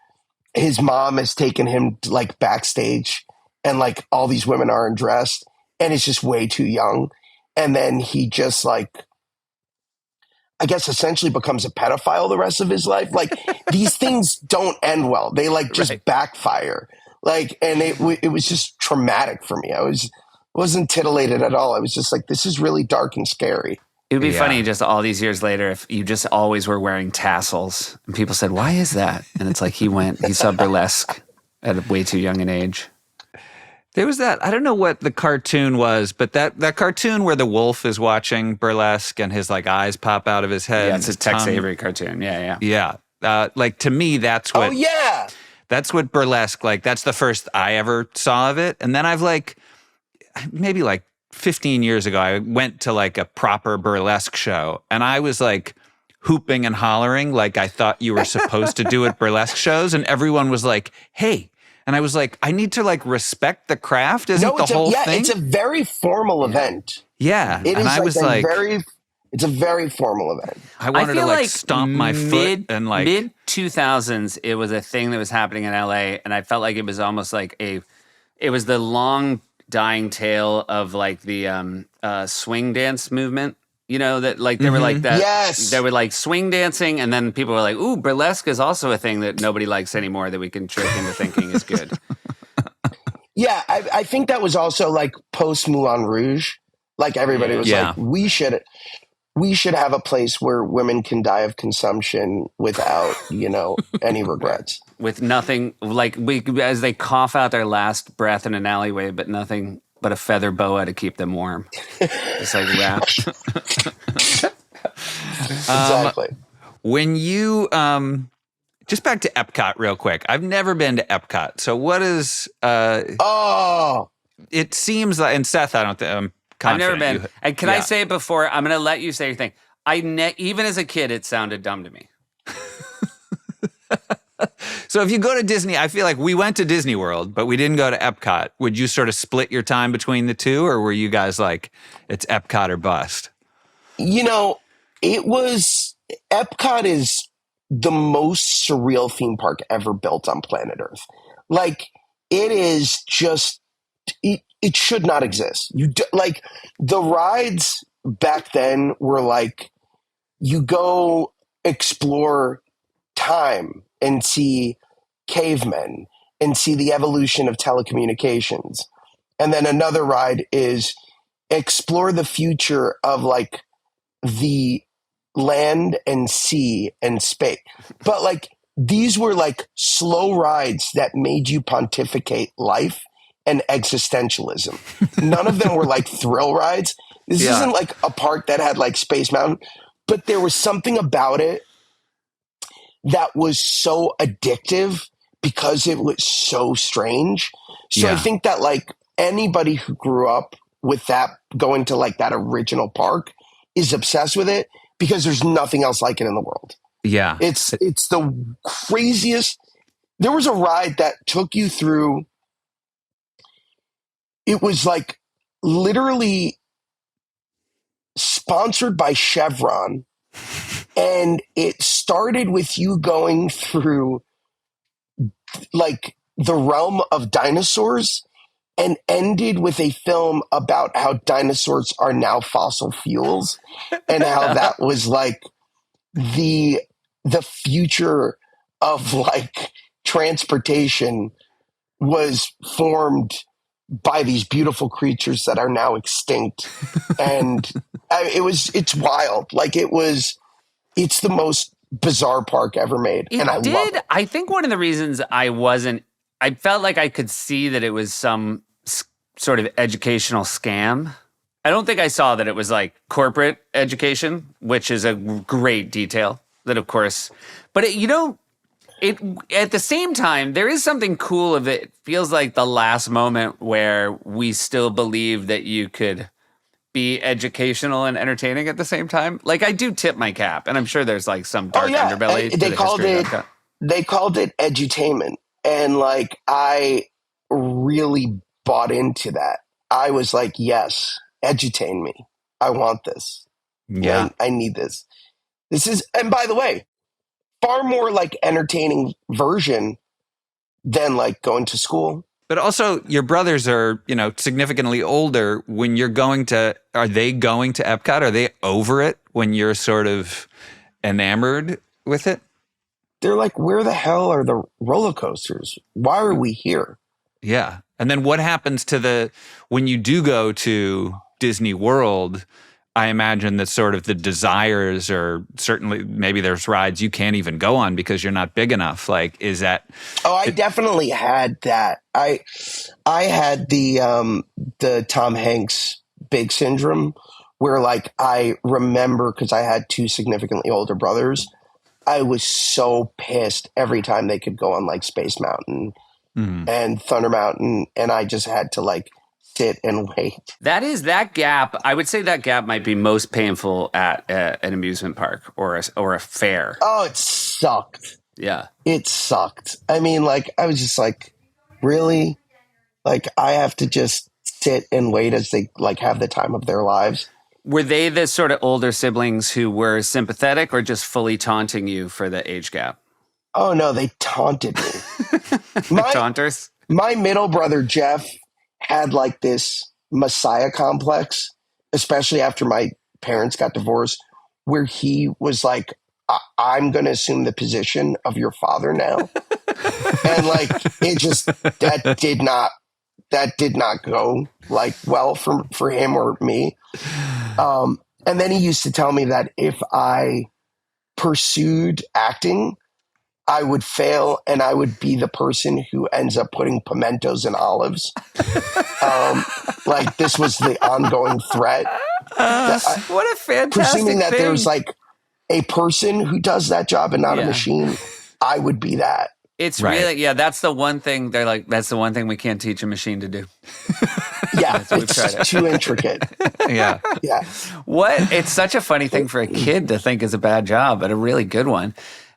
his mom has taken him to, like backstage, and like all these women are undressed, and it's just way too young. And then he just like, I guess essentially becomes a pedophile the rest of his life. Like these things don't end well. They like just backfire. Like, and it was just traumatic for me. I wasn't titillated at all. I was just like, this is really dark and scary. It would be funny just all these years later if you just always were wearing tassels and people said, why is that? And it's like he saw burlesque at a way too young an age. There was that, I don't know what the cartoon was, but that cartoon where the wolf is watching burlesque and his like eyes pop out of his head. Yeah, it's a Tex Avery cartoon. Yeah. Yeah. Like to me, that's what. Oh, yeah. That's what burlesque, like that's the first I ever saw of it. And then I've like, maybe like 15 years ago, I went to like a proper burlesque show and I was like hooping and hollering like I thought you were supposed to do at burlesque shows, and everyone was like, "Hey." And I was like, I need to like respect the craft. Isn't the whole thing? It's a very formal event. Yeah. It and is I was like, it's a very formal event. I wanted to like stomp my foot and like mid 2000s. It was a thing that was happening in LA, and I felt like it was almost like it was the long dying tale of like the swing dance movement. You know, that like they were like that. Yes. They were like swing dancing, and then people were like, ooh, burlesque is also a thing that nobody likes anymore that we can trick into thinking is good. Yeah, I think that was also like post Moulin Rouge. Like everybody was like, we should have a place where women can die of consumption without, any regrets. With nothing, like as they cough out their last breath in an alleyway, but nothing but a feather boa to keep them warm. Just like wrapped. Exactly. When you just back to Epcot real quick. I've never been to Epcot. So what is it seems like, and Seth, I don't think I've never been. And can I say it before? I'm going to let you say your thing. Even as a kid, it sounded dumb to me. So if you go to Disney, I feel like we went to Disney World, but we didn't go to Epcot. Would you sort of split your time between the two, or were you guys like, it's Epcot or bust? Epcot is the most surreal theme park ever built on planet Earth. Like, it is just, it should not exist. Like, the rides back then were like, you go explore time and see cavemen and see the evolution of telecommunications. And then another ride is explore the future of like the land and sea and space. But like these were like slow rides that made you pontificate life and existentialism. None of them were like thrill rides. This isn't like a park that had like Space Mountain, but there was something about it that was so addictive because it was so strange. So I think that like anybody who grew up with that, going to like that original park, is obsessed with it because there's nothing else like it in the world. Yeah. It's the craziest. There was a ride that took you through. It was like literally sponsored by Chevron. And it started with you going through like the realm of dinosaurs and ended with a film about how dinosaurs are now fossil fuels and how that was like the future of like transportation was formed by these beautiful creatures that are now extinct. And it's wild. Like it's the most bizarre park ever made. And I love it. I think one of the reasons I felt like I could see that it was some sort of educational scam. I don't think I saw that it was like corporate education, which is a great detail that of course, but it at the same time, there is something cool of it. It feels like the last moment where we still believe that you could be educational and entertaining at the same time. Like I do tip my cap, and I'm sure there's like some dark underbelly. They called it edutainment, and like I really bought into that. I was like, yes, edutain me. I want this. Yeah, I need this. This is, and by the way, far more like entertaining version than like going to school. But also, your brothers are, significantly older. When you're are they going to Epcot? Are they over it when you're sort of enamored with it? They're like, where the hell are the roller coasters? Why are we here? Yeah. And then what happens when you do go to Disney World? I imagine that sort of the desires are certainly, maybe there's rides you can't even go on because you're not big enough. Like, is that? Oh, I definitely had that. I had the Tom Hanks big syndrome where like, I remember because I had two significantly older brothers. I was so pissed every time they could go on like Space Mountain and Thunder Mountain. And I just had to like sit and wait. That gap. I would say that gap might be most painful at an amusement park or a fair. Oh, it sucked. Yeah. It sucked. I mean, like, I was just like, really? Like, I have to just sit and wait as they like have the time of their lives. Were they the sort of older siblings who were sympathetic or just fully taunting you for the age gap? Oh no, they taunted me. Taunters? My middle brother, Jeff, had like this messiah complex, especially after my parents got divorced, where he was like, I'm going to assume the position of your father now. And like, it just, that did not go like well for him or me. And then he used to tell me that if I pursued acting, I would fail and I would be the person who ends up putting pimentos in olives. Like this was the ongoing threat. What a fantastic presuming that thing. there's like a person who does that job and not a machine, I would be that. It's really, that's the one thing they're like, that's the one thing we can't teach a machine to do. Yeah, it's too intricate. Yeah. Yeah. It's such a funny thing for a kid to think is a bad job, but a really good one.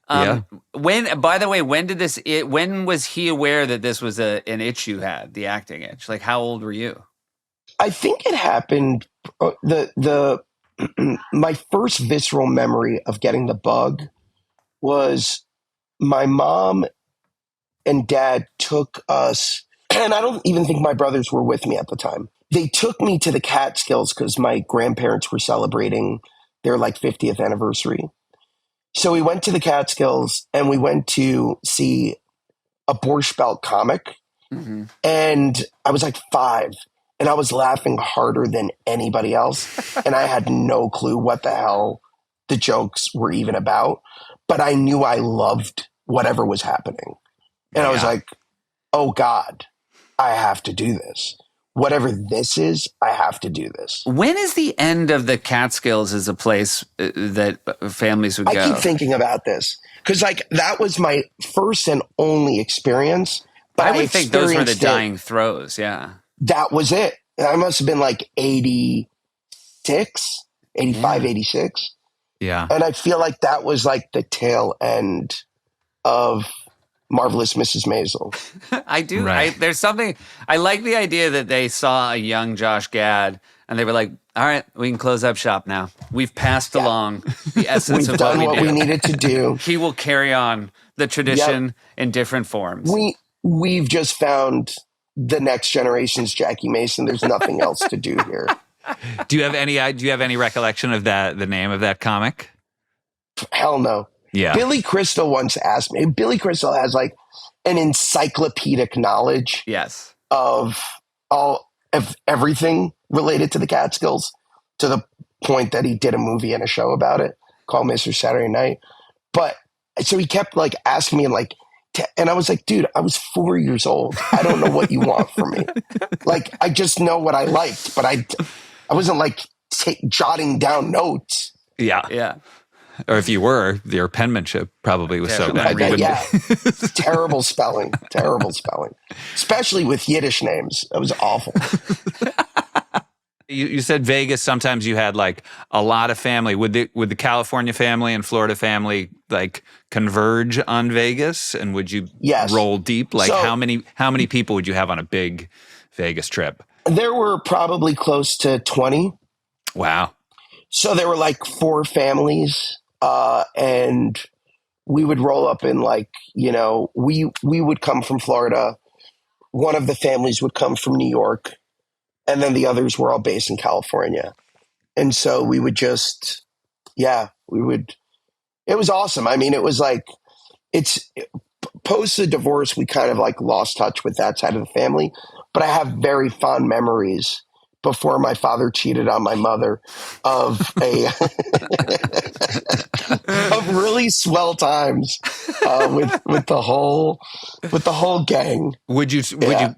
By the way, when was he aware that this was an itch you had, the acting itch? Like, how old were you? I think it happened, my first visceral memory of getting the bug was my mom and dad took us, and I don't even think my brothers were with me at the time. They took me to the Catskills because my grandparents were celebrating their like 50th anniversary. So we went to the Catskills and we went to see a Borscht Belt comic. Mm-hmm. And I was like 5 and I was laughing harder than anybody else. And I had no clue what the hell the jokes were even about, but I knew I loved whatever was happening. And I was like, oh God, I have to do this. Whatever this is, I have to do this. When is the end of the Catskills as a place that families would go? I keep thinking about this because like that was my first and only experience. But I would think those were the dying throes. Yeah. That was it. I must have been like 86, 85, 86. Yeah. And I feel like that was like the tail end of Marvelous Mrs. Maisel. I do. Right. There's something. I like the idea that they saw a young Josh Gad and they were like, all right, we can close up shop now. We've passed along the essence We've of done what what we needed to do. He will carry on the tradition in different forms. We've just found the next generation's Jackie Mason. There's nothing else to do here. Do you have any recollection of the name of that comic? Hell no. Yeah. Billy Crystal once asked me. Billy Crystal has like an encyclopedic knowledge of everything related to the Catskills, to the point that he did a movie and a show about it called Mr. Saturday Night. But so he kept like asking me and I was like, dude, I was 4 years old. I don't know what you want from me. Like, I just know what I liked, but I wasn't like jotting down notes. Yeah. Yeah. Or if you were, your penmanship probably was so bad. Terrible spelling. Especially with Yiddish names. That was awful. You said Vegas, sometimes you had like a lot of family. Would the California family and Florida family like converge on Vegas? And would you roll deep? Like how many people would you have on a big Vegas trip? There were probably close to 20. Wow. So there were like 4 families. And we would roll up in like, we would come from Florida. One of the families would come from New York, and then the others were all based in California. And so we would just, it was awesome. I mean, it was like, post the divorce, we kind of like lost touch with that side of the family, but I have very fond memories before my father cheated on my mother of of really swell times with the whole gang. Would you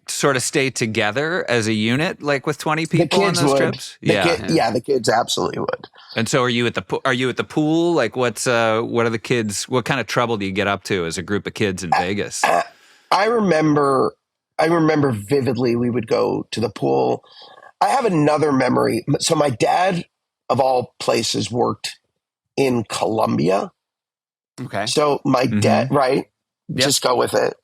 sort of stay together as a unit, like with 20 people on those trips? The kids absolutely would. And so, are you at the pool? Like, what are the kids? What kind of trouble do you get up to as a group of kids in Vegas? I remember I remember vividly we would go to the pool. I have another memory. So my dad, of all places, worked in Colombia. Okay. So my dad, right? Yep. Just go with it.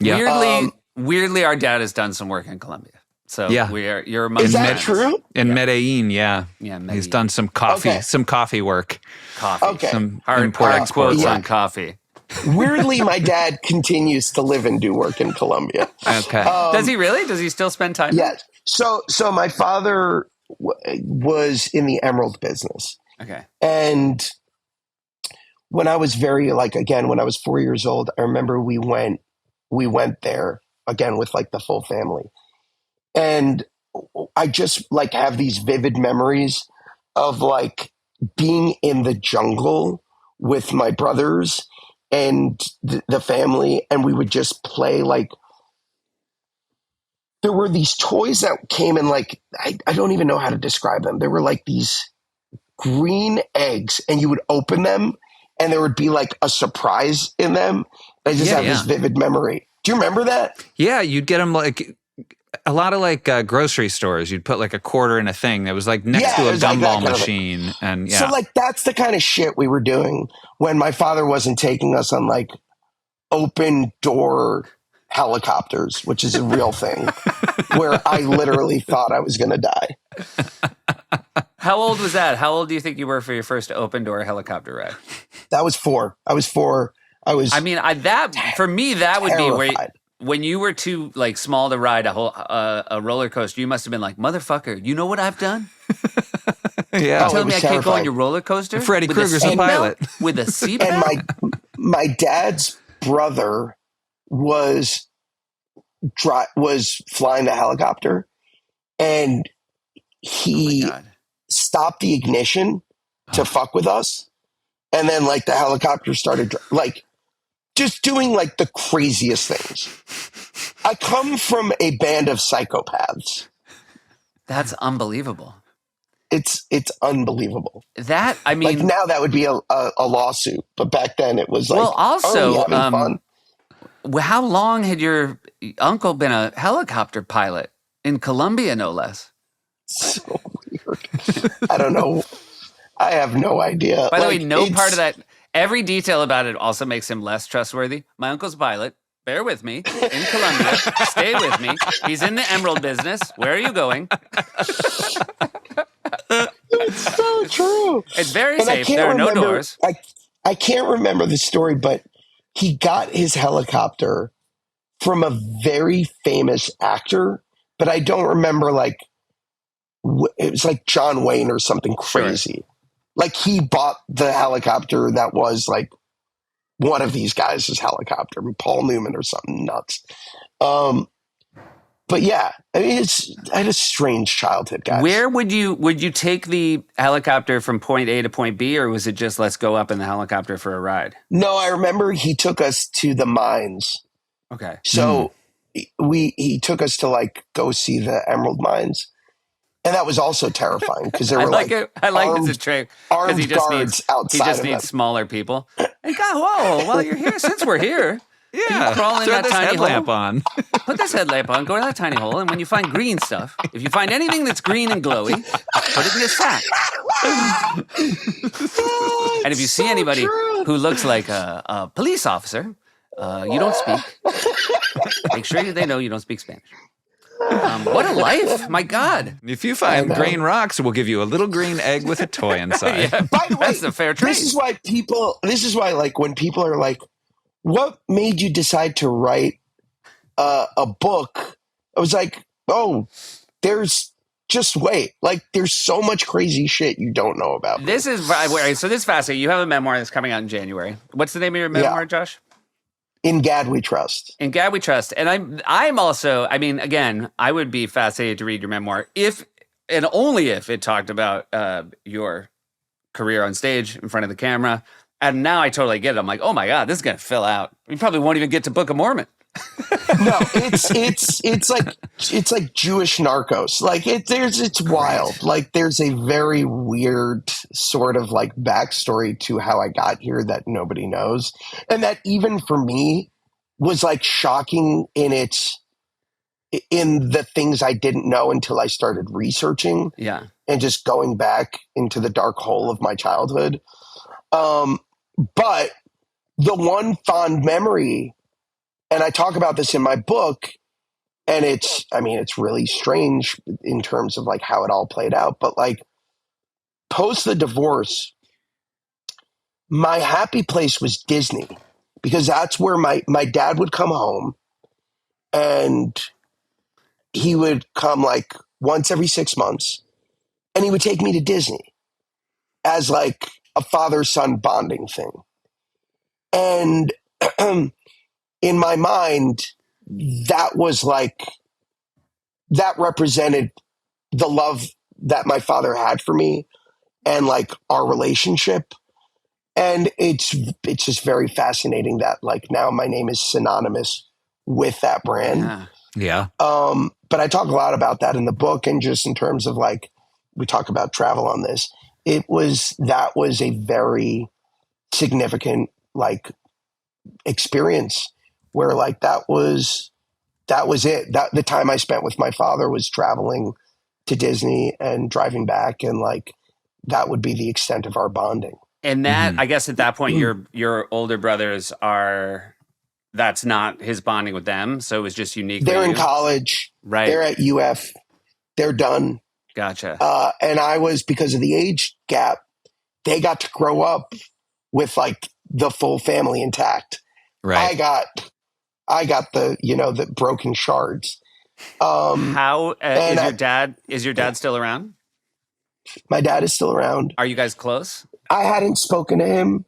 Yeah. Weirdly, our dad has done some work in Colombia. So you're among Is that friends. true? In Medellin, yeah. Yeah, Medellin. He's done some coffee work. Coffee. Okay. Some Hard import quotes Yeah. on coffee. Weirdly, my dad continues to live and do work in Colombia. Okay. Does he really? Does he still spend time there? Yes. So my father was in the emerald business. Okay. And when I was when I was 4 years old, I remember we went there again with like the full family. And I just like have these vivid memories of like being in the jungle with my brothers and the family. And we would just play like, there were these toys that came in like, I don't even know how to describe them. They were like these green eggs and you would open them and there would be like a surprise in them. I just have this vivid memory. Do you remember that? Yeah, you'd get them like a lot of like grocery stores. You'd put like a quarter in a thing that was like next to a gumball machine. And So like that's the kind of shit we were doing when my father wasn't taking us on like open door helicopters, which is a real thing, where I literally thought I was going to die. How old was that? How old do you think you were for your first open door helicopter ride? That was 4. I was 4. For me, that would terrified. be when you were too like small to ride a roller coaster. You must have been like, motherfucker, you know what I've done? Yeah. You're telling me I can't go on terrifying. your roller coaster? Freddy With a Krueger's a seatbelt? pilot. With a seatbelt? And my dad's brother was flying the helicopter, and he stopped the ignition to fuck with us, and then like the helicopter started like just doing like the craziest things. I come from a band of psychopaths. That's unbelievable. It's unbelievable. That, I mean, like now that would be a lawsuit, but back then it was like, well, also, having fun. How long had your uncle been a helicopter pilot in Colombia, no less? So weird. I don't know. I have no idea. By the way, no part of that, every detail about it also makes him less trustworthy. My uncle's a pilot. Bear with me. In Colombia. Stay with me. He's in the emerald business. Where are you going? It's so true. It's very safe. There are no doors. I can't remember the story, but he got his helicopter from a very famous actor, but I don't remember like, it was like John Wayne or something crazy. Sure. Like he bought the helicopter that was like one of these guys' helicopter, Paul Newman or something nuts. But yeah, I mean, I had a strange childhood, guys. Where would you take the helicopter from point A to point B, or was it just let's go up in the helicopter for a ride? No, I remember he took us to the mines. Okay. So he took us to like go see the emerald mines. And that was also terrifying because there were it's a trick because he just needs outside smaller people. And God, whoa! While you're here, since we're here, yeah, crawl in throw that this tiny headlamp hole. on. Put this headlamp on. Go to that tiny hole, and when you find green stuff, if you find anything that's green and glowy, put it in your sack. And if you see anybody who looks like a police officer, you don't speak. Make sure they know you don't speak Spanish. What a life! My God! If you find green rocks, we'll give you a little green egg with a toy inside. Yeah. By the way, that's a fair trade. This is why like when people are like, "What made you decide to write a book?" I was like, "Oh, just wait. Like, there's so much crazy shit you don't know about." This is fascinating. You have a memoir that's coming out in January. What's the name of your memoir, Josh? In Gad We Trust. In Gad We Trust. And I'm also, I mean, again, I would be fascinated to read your memoir if, and only if it talked about your career on stage in front of the camera. And now I totally get it. I'm like, oh my God, this is going to fill out. We probably won't even get to Book of Mormon. No, it's like Jewish Narcos. Like it's wild. Like there's a very weird sort of like backstory to how I got here that nobody knows, and that even for me was like shocking in its in the things I didn't know until I started researching and just going back into the dark hole of my childhood. But the one fond memory, and I talk about this in my book, and it's really strange in terms of like how it all played out, but like post the divorce, my happy place was Disney, because that's where my dad would come home, and he would come like once every 6 months, and he would take me to Disney as like a father-son bonding thing. And in my mind, that was like, that represented the love that my father had for me and like our relationship. And it's just very fascinating that like now my name is synonymous with that brand. Yeah. But I talk a lot about that in the book, and just in terms of like, we talk about travel on this. That was a very significant like experience where like that was it. That the time I spent with my father was traveling to Disney and driving back, and like that would be the extent of our bonding. And that, I guess at that point, your older brothers that's not his bonding with them. So it was just unique. They're in college. Right. They're at UF. They're done. Gotcha. And I was, because of the age gap, they got to grow up with like the full family intact. Right. I got the broken shards. How is your dad still around? My dad is still around. Are you guys close? I hadn't spoken to him.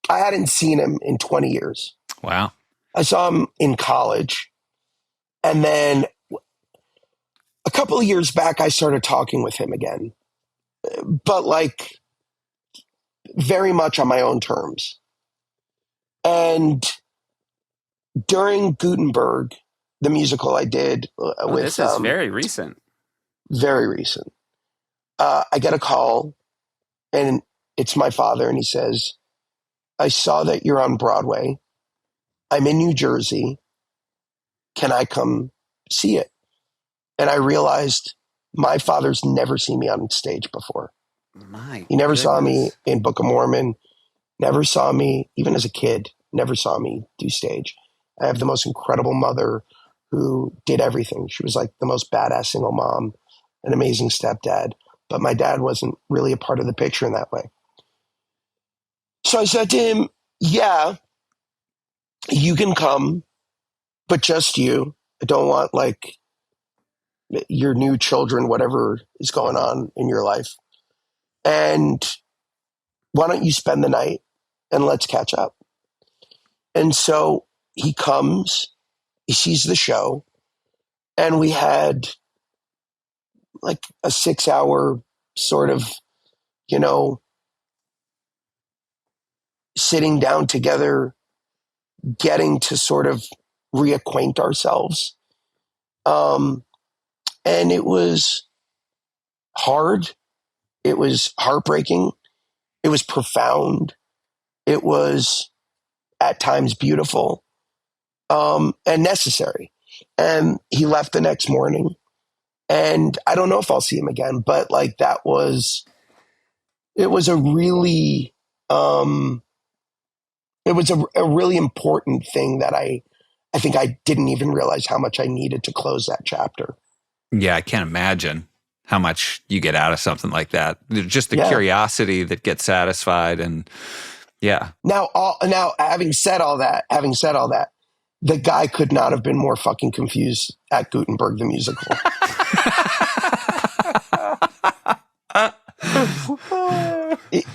I hadn't seen him in 20 years. Wow. I saw him in college. And then a couple of years back, I started talking with him again, but like very much on my own terms. And during Gutenberg, the musical I did this is very recent. Very recent. I get a call, and it's my father, and he says, I saw that you're on Broadway. I'm in New Jersey. Can I come see it? And I realized my father's never seen me on stage before. He never saw me in Book of Mormon, never saw me, even as a kid, never saw me do stage. I have the most incredible mother who did everything. She was like the most badass single mom, an amazing stepdad. But my dad wasn't really a part of the picture in that way. So I said to him, yeah, you can come, but just you. I don't want like your new children, whatever is going on in your life. And why don't you spend the night and let's catch up? And so he comes, he sees the show, and we had like a 6-hour sort of, sitting down together, getting to sort of reacquaint ourselves. And it was hard. It was heartbreaking. It was profound. It was at times beautiful, and necessary. And he left the next morning, and I don't know if I'll see him again, but like it was a really, it was a really important thing that I think I didn't even realize how much I needed to close that chapter. Yeah, I can't imagine how much you get out of something like that. Just the curiosity that gets satisfied, and yeah. Now, having said all that, the guy could not have been more fucking confused at Gutenberg the musical.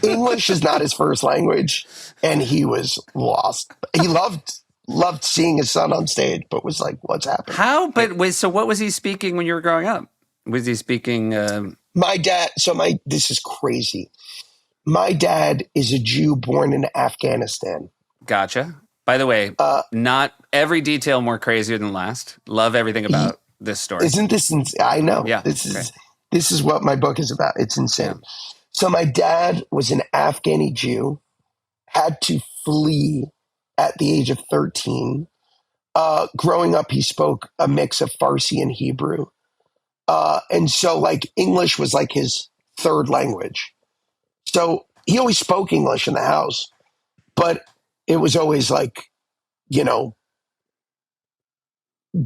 English is not his first language, and he was lost. He loved seeing his son on stage, but was like, what's happening? How? But so what was he speaking when you were growing up? Was he speaking? My dad. This is crazy. My dad is a Jew born in Afghanistan. Gotcha. By the way, not every detail more crazier than last. Love everything about this story. Isn't this? I know. Yeah. This is what my book is about. It's insane. Yeah. So my dad was an Afghani Jew, had to flee at the age of 13 growing up, he spoke a mix of Farsi and Hebrew. And so like English was like his third language. So he always spoke English in the house, but it was always like, you know,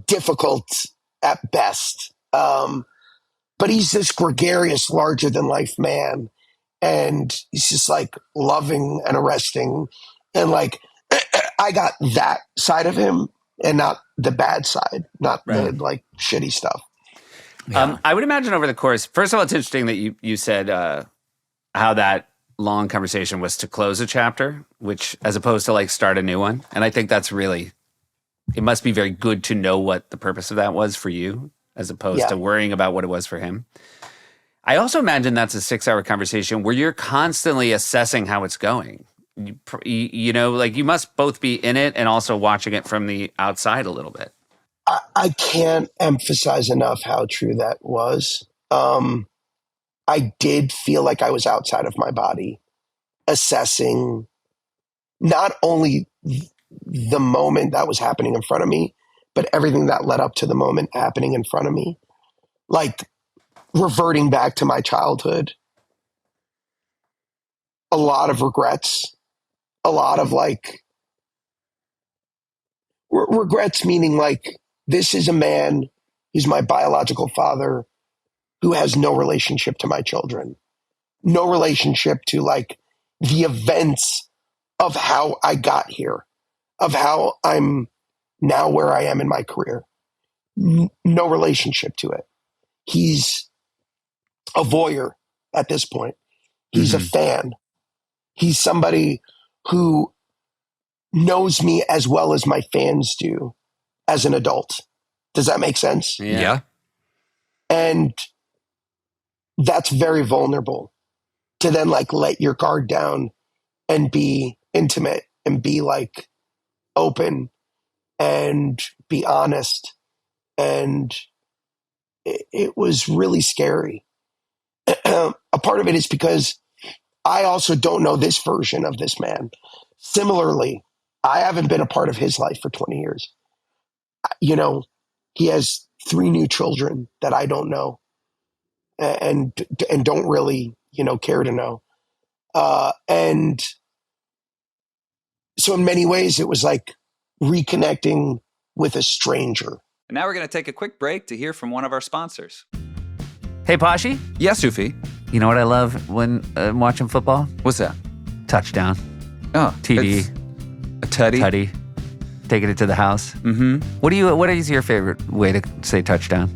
difficult at best. But he's this gregarious, larger than life man. And he's just like loving and arresting. And like, I got that side of him and not the bad side, not the like shitty stuff. Yeah. I would imagine over the course, first of all, it's interesting that you said how that long conversation was to close a chapter, which as opposed to like start a new one. And I think that's really, it must be very good to know what the purpose of that was for you, as opposed to worrying about what it was for him. I also imagine that's a 6-hour conversation where you're constantly assessing how it's going. You know, like you must both be in it and also watching it from the outside a little bit. I can't emphasize enough how true that was. I did feel like I was outside of my body, assessing not only the moment that was happening in front of me, but everything that led up to the moment happening in front of me. Like reverting back to my childhood, a lot of regrets, a lot of like regrets, meaning like, this is a man who's my biological father who has no relationship to my children, no relationship to like the events of how I got here, of how I'm now where I am in my career. No relationship to it. He's a voyeur at this point. He's a fan. He's somebody who knows me as well as my fans do as an adult. Does that make sense? Yeah. And that's very vulnerable to then like let your guard down and be intimate and be like open and be honest. And it was really scary. A part of it is because I also don't know this version of this man. Similarly, I haven't been a part of his life for 20 years. You know, he has 3 new children that I don't know and don't really, you know, care to know. And so in many ways, it was like reconnecting with a stranger. And now we're going to take a quick break to hear from one of our sponsors. Hey, Pashi. Yeah, Sufi. You know what I love when I'm watching football? What's that? Touchdown. Oh, TD. A tutty. Tutty. Taking it to the house. Mm-hmm. What is your favorite way to say touchdown?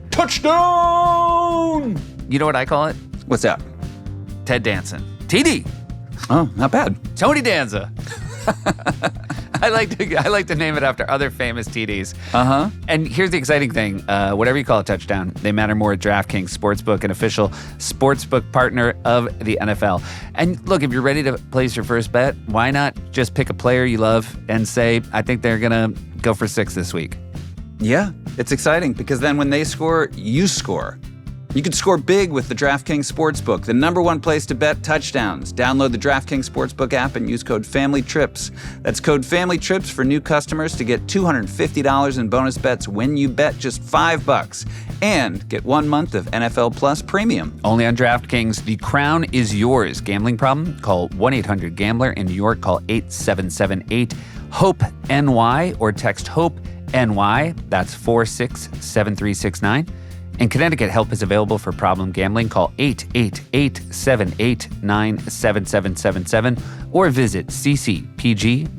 Touchdown! You know what I call it? What's that? Ted Danson. TD. Oh, not bad. Tony Danza. I like to name it after other famous TDs. Uh-huh. And here's the exciting thing. Whatever you call a touchdown, they matter more at DraftKings Sportsbook, an official sportsbook partner of the NFL. And look, if you're ready to place your first bet, why not just pick a player you love and say, I think they're going to go for 6 this week. Yeah, it's exciting because then when they score, you score. You can score big with the DraftKings Sportsbook, the #1 place to bet touchdowns. Download the DraftKings Sportsbook app and use code FAMILYTRIPS. That's code FAMILYTRIPS for new customers to get $250 in bonus bets when you bet just $5 and get 1 month of NFL Plus Premium. Only on DraftKings. The crown is yours. Gambling problem? Call 1-800-GAMBLER. In New York, call 8778-HOPE-NY or text HOPE-NY. That's 467369. In Connecticut, help is available for problem gambling. Call 888-789-7777 or visit ccpg.org.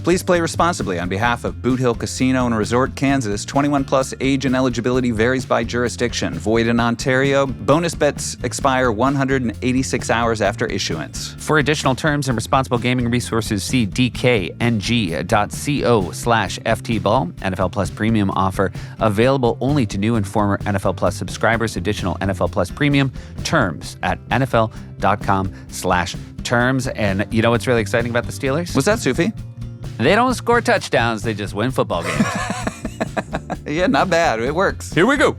Please play responsibly on behalf of Boot Hill Casino and Resort, Kansas. 21 plus age and eligibility varies by jurisdiction. Void in Ontario. Bonus bets expire 186 hours after issuance. For additional terms and responsible gaming resources, see dkng.co/ftball. NFL Plus Premium offer available only to new and former NFL Plus subscribers. Additional NFL Plus Premium terms at nfl.com/terms. And you know what's really exciting about the Steelers? What's that, Sufi? They don't score touchdowns, they just win football games. Yeah, not bad. It works. Here we go.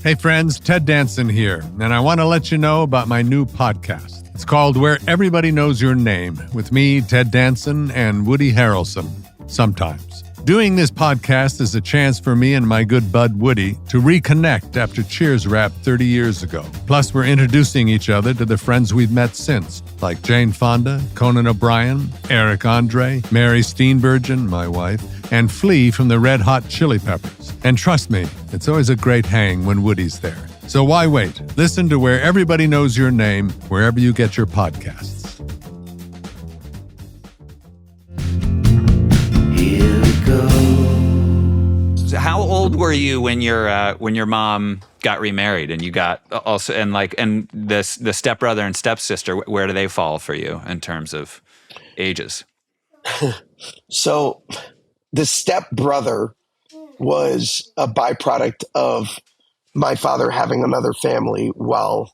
Hey friends, Ted Danson here, and I want to let you know about my new podcast. It's called Where Everybody Knows Your Name, with me, Ted Danson, and Woody Harrelson, sometimes. Doing this podcast is a chance for me and my good bud Woody to reconnect after Cheers wrapped 30 years ago. Plus, we're introducing each other to the friends we've met since, like Jane Fonda, Conan O'Brien, Eric Andre, Mary Steenburgen, my wife, and Flea from the Red Hot Chili Peppers. And trust me, it's always a great hang when Woody's there. So why wait? Listen to Where Everybody Knows Your Name, wherever you get your podcasts. Here we go. So how old were you when your mom got remarried and you got also and the stepbrother and stepsister? Where do they fall for you in terms of ages? So the stepbrother was a byproduct of my father having another family while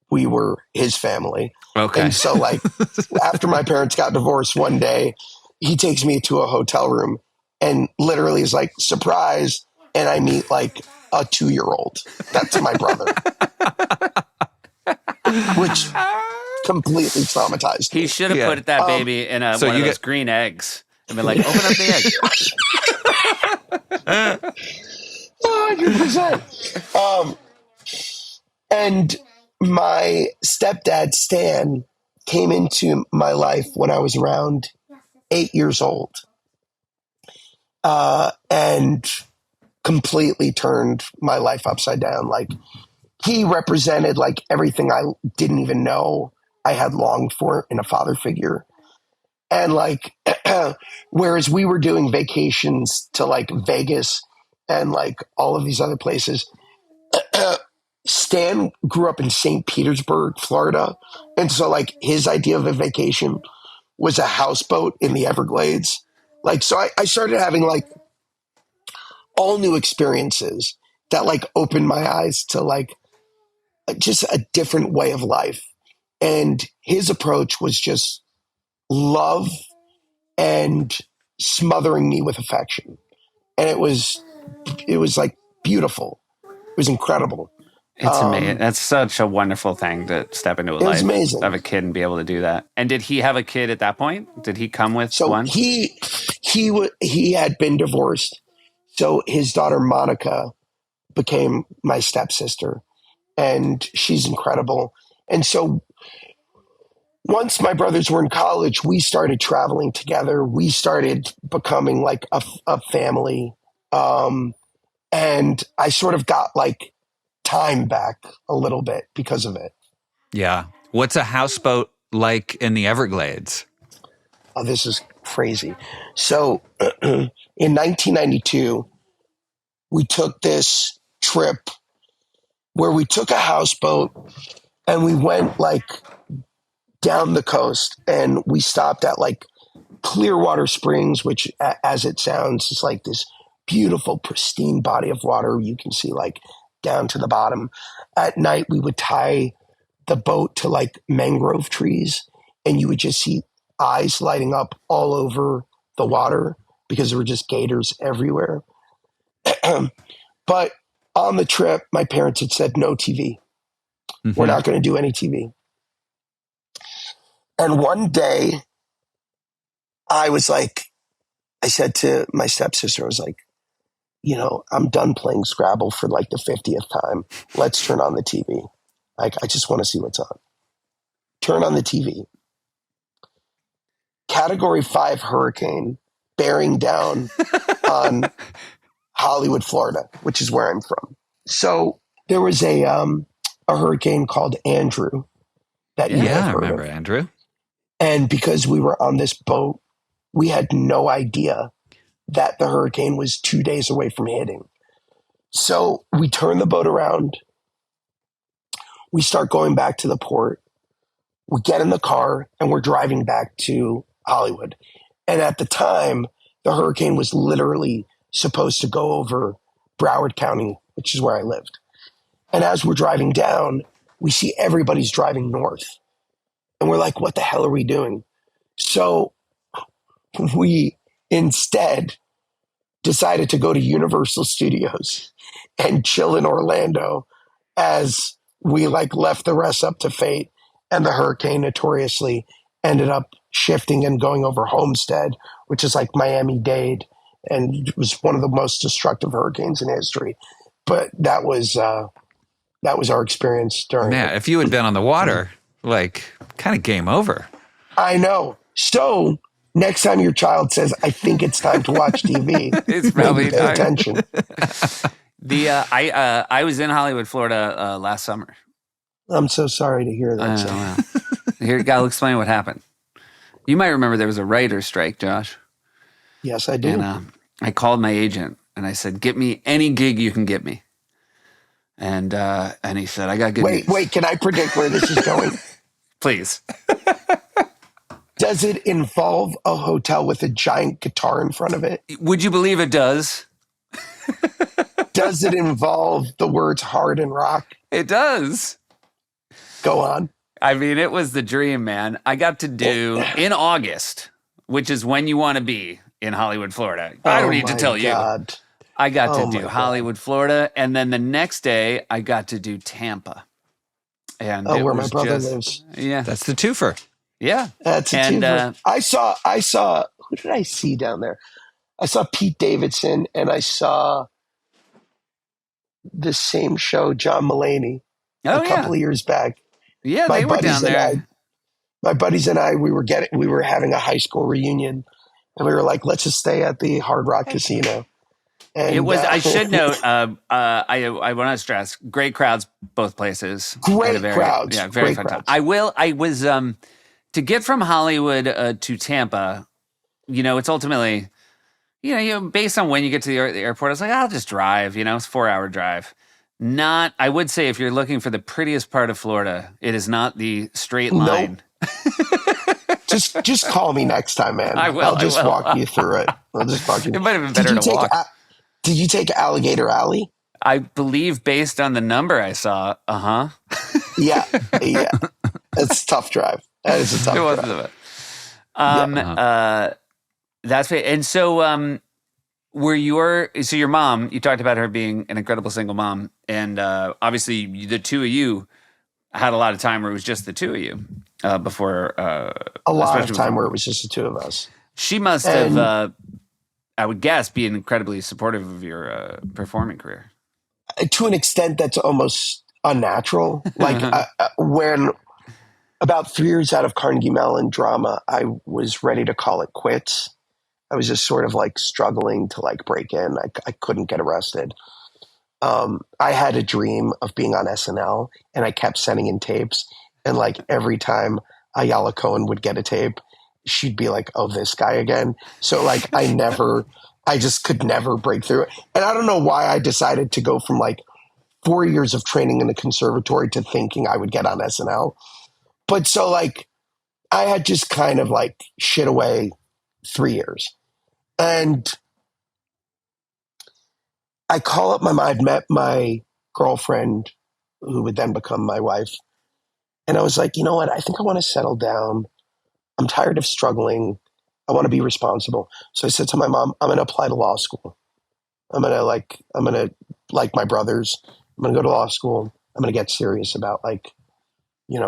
we were his family. Okay. And so after my parents got divorced one day, he takes me to a hotel room and literally is like, surprise. And I meet like a 2-year-old. That's my brother. Which completely traumatized me. He should have put that baby in one of those green eggs and been like, open up the egg. 100%. And my stepdad, Stan, came into my life when I was around 8 years old, and completely turned my life upside down. Like, he represented like everything I didn't even know I had longed for in a father figure. And like, whereas we were doing vacations to like Vegas and like all of these other places, Stan grew up in St. Petersburg, Florida. And so like his idea of a vacation was a houseboat in the Everglades. Like, so I started having like all new experiences that like opened my eyes to like just a different way of life. And his approach was just love and smothering me with affection. And it was like beautiful. It was incredible. It's amazing. That's such a wonderful thing to step into a life of a kid and be able to do that. And did he have a kid at that point? Did he come with one? He had been divorced. So his daughter, Monica, became my stepsister, and she's incredible. And so once my brothers were in college, we started traveling together. We started becoming like a family. And I sort of got like time back a little bit because of it. Yeah. What's a houseboat like in the Everglades? Oh, this is crazy. So in 1992, we took this trip where we took a houseboat and we went like down the coast, and we stopped at like Clearwater Springs, which as it sounds is like this beautiful, pristine body of water. You can see like down to the bottom. At night, we would tie the boat to like mangrove trees, and you would just see eyes lighting up all over the water because there were just gators everywhere. But on the trip, my parents had said, no TV. Mm-hmm. We're not going to do any TV. And one day I said to my stepsister, I was like, I'm done playing Scrabble for like the 50th time. Let's turn on the TV. Like, I just want to see what's on. Turn on the TV. Category 5 hurricane bearing down on Hollywood, Florida, which is where I'm from. So there was a hurricane called Andrew that you I remember of. Andrew. And because we were on this boat, we had no idea that the hurricane was 2 days away from hitting. So we turn the boat around. We start going back to the port. We get in the car and we're driving back to Hollywood. And at the time, the hurricane was literally supposed to go over Broward County, which is where I lived. And as we're driving down, we see everybody's driving north. And we're like, what the hell are we doing? So we instead decided to go to Universal Studios and chill in Orlando as we like left the rest up to fate and the hurricane notoriously ended up shifting and going over Homestead, which is like Miami-Dade, and it was one of the most destructive hurricanes in history. But that was our experience during Man, it. if you had been on the water, like kind of game over. I know. So next time your child says, "I think it's time to watch TV," It's probably maybe pay time. attention. I was in Hollywood, Florida last summer. I'm so sorry to hear that. Wow. Here, I'll explain what happened. You might remember there was a writer's strike, Josh. Yes, I do. And I called my agent and I said, "Get me any gig you can get me." And he said, "I got good news." Wait, can I predict where this is going? Please. Does it involve a hotel with a giant guitar in front of it? Would you believe it does? Does it involve the words hard and rock? It does. Go on. I mean, it was the dream, man. I got to do in August, which is when you want to be in Hollywood, Florida. I don't need to tell you. I got to do Hollywood, Florida, and then the next day I got to do Tampa. And where my brother lives. Yeah, That's the twofer. yeah. That's a twofer. I saw. Who did I see down there? I saw Pete Davidson, and I saw the same show, John Mulaney, a couple of years back. Yeah, they were down there. My buddies and I, we were having a high school reunion, and we were like, let's just stay at the Hard Rock Casino. And it was. I should note. I want to stress. Great crowds, both places. Great crowds. Yeah, very fun time. I was to get from Hollywood to Tampa. You know, it's ultimately, based on when you get to the airport. I was like, I'll just drive. It's a 4-hour drive. Not. I would say if you're looking for the prettiest part of Florida, it is not the straight line. Nope. Just call me next time, man. I will. I'll just walk you through it. I'll just walk you. It might have been better to walk. Did you take Alligator Alley? I believe based on the number I saw, Yeah. It's a tough drive. That is a tough drive. That's it. And so, your mom, you talked about her being an incredible single mom, and obviously the two of you had a lot of time where it was just the two of you before. A lot of time where it was just the two of us. She must have, I would guess, be incredibly supportive of your performing career. To an extent that's almost unnatural. Like when about 3 years out of Carnegie Mellon drama, I was ready to call it quits. I was just sort of like struggling to like break in. I couldn't get arrested. I had a dream of being on SNL, and I kept sending in tapes. And like every time Ayala Cohen would get a tape, she'd be like, "Oh, this guy again." So like I just could never break through it. And I don't know why I decided to go from like 4 years of training in the conservatory to thinking I would get on SNL. But so like I had just kind of like shit away 3 years. And I call up I'd met my girlfriend, who would then become my wife. And I was like, you know what? I think I want to settle down. I'm tired of struggling. I want to be responsible. So I said to my mom, I'm going to apply to law school. I'm going to like my brothers. I'm going to go to law school. I'm going to get serious about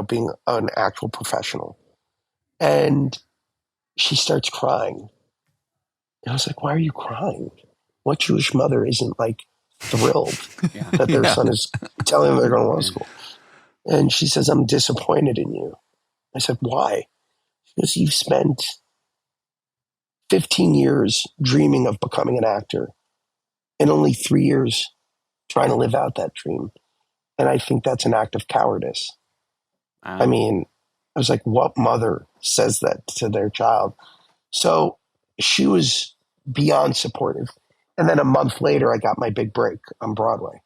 being an actual professional. And she starts crying. And I was like, why are you crying? What Jewish mother isn't like thrilled that their son is telling them they're going to law school? And she says, I'm disappointed in you. I said, why? She goes, you've spent 15 years dreaming of becoming an actor and only 3 years trying to live out that dream. And I think that's an act of cowardice. I mean, I was like, what mother says that to their child? So she was beyond supportive. And then a month later, I got my big break on Broadway,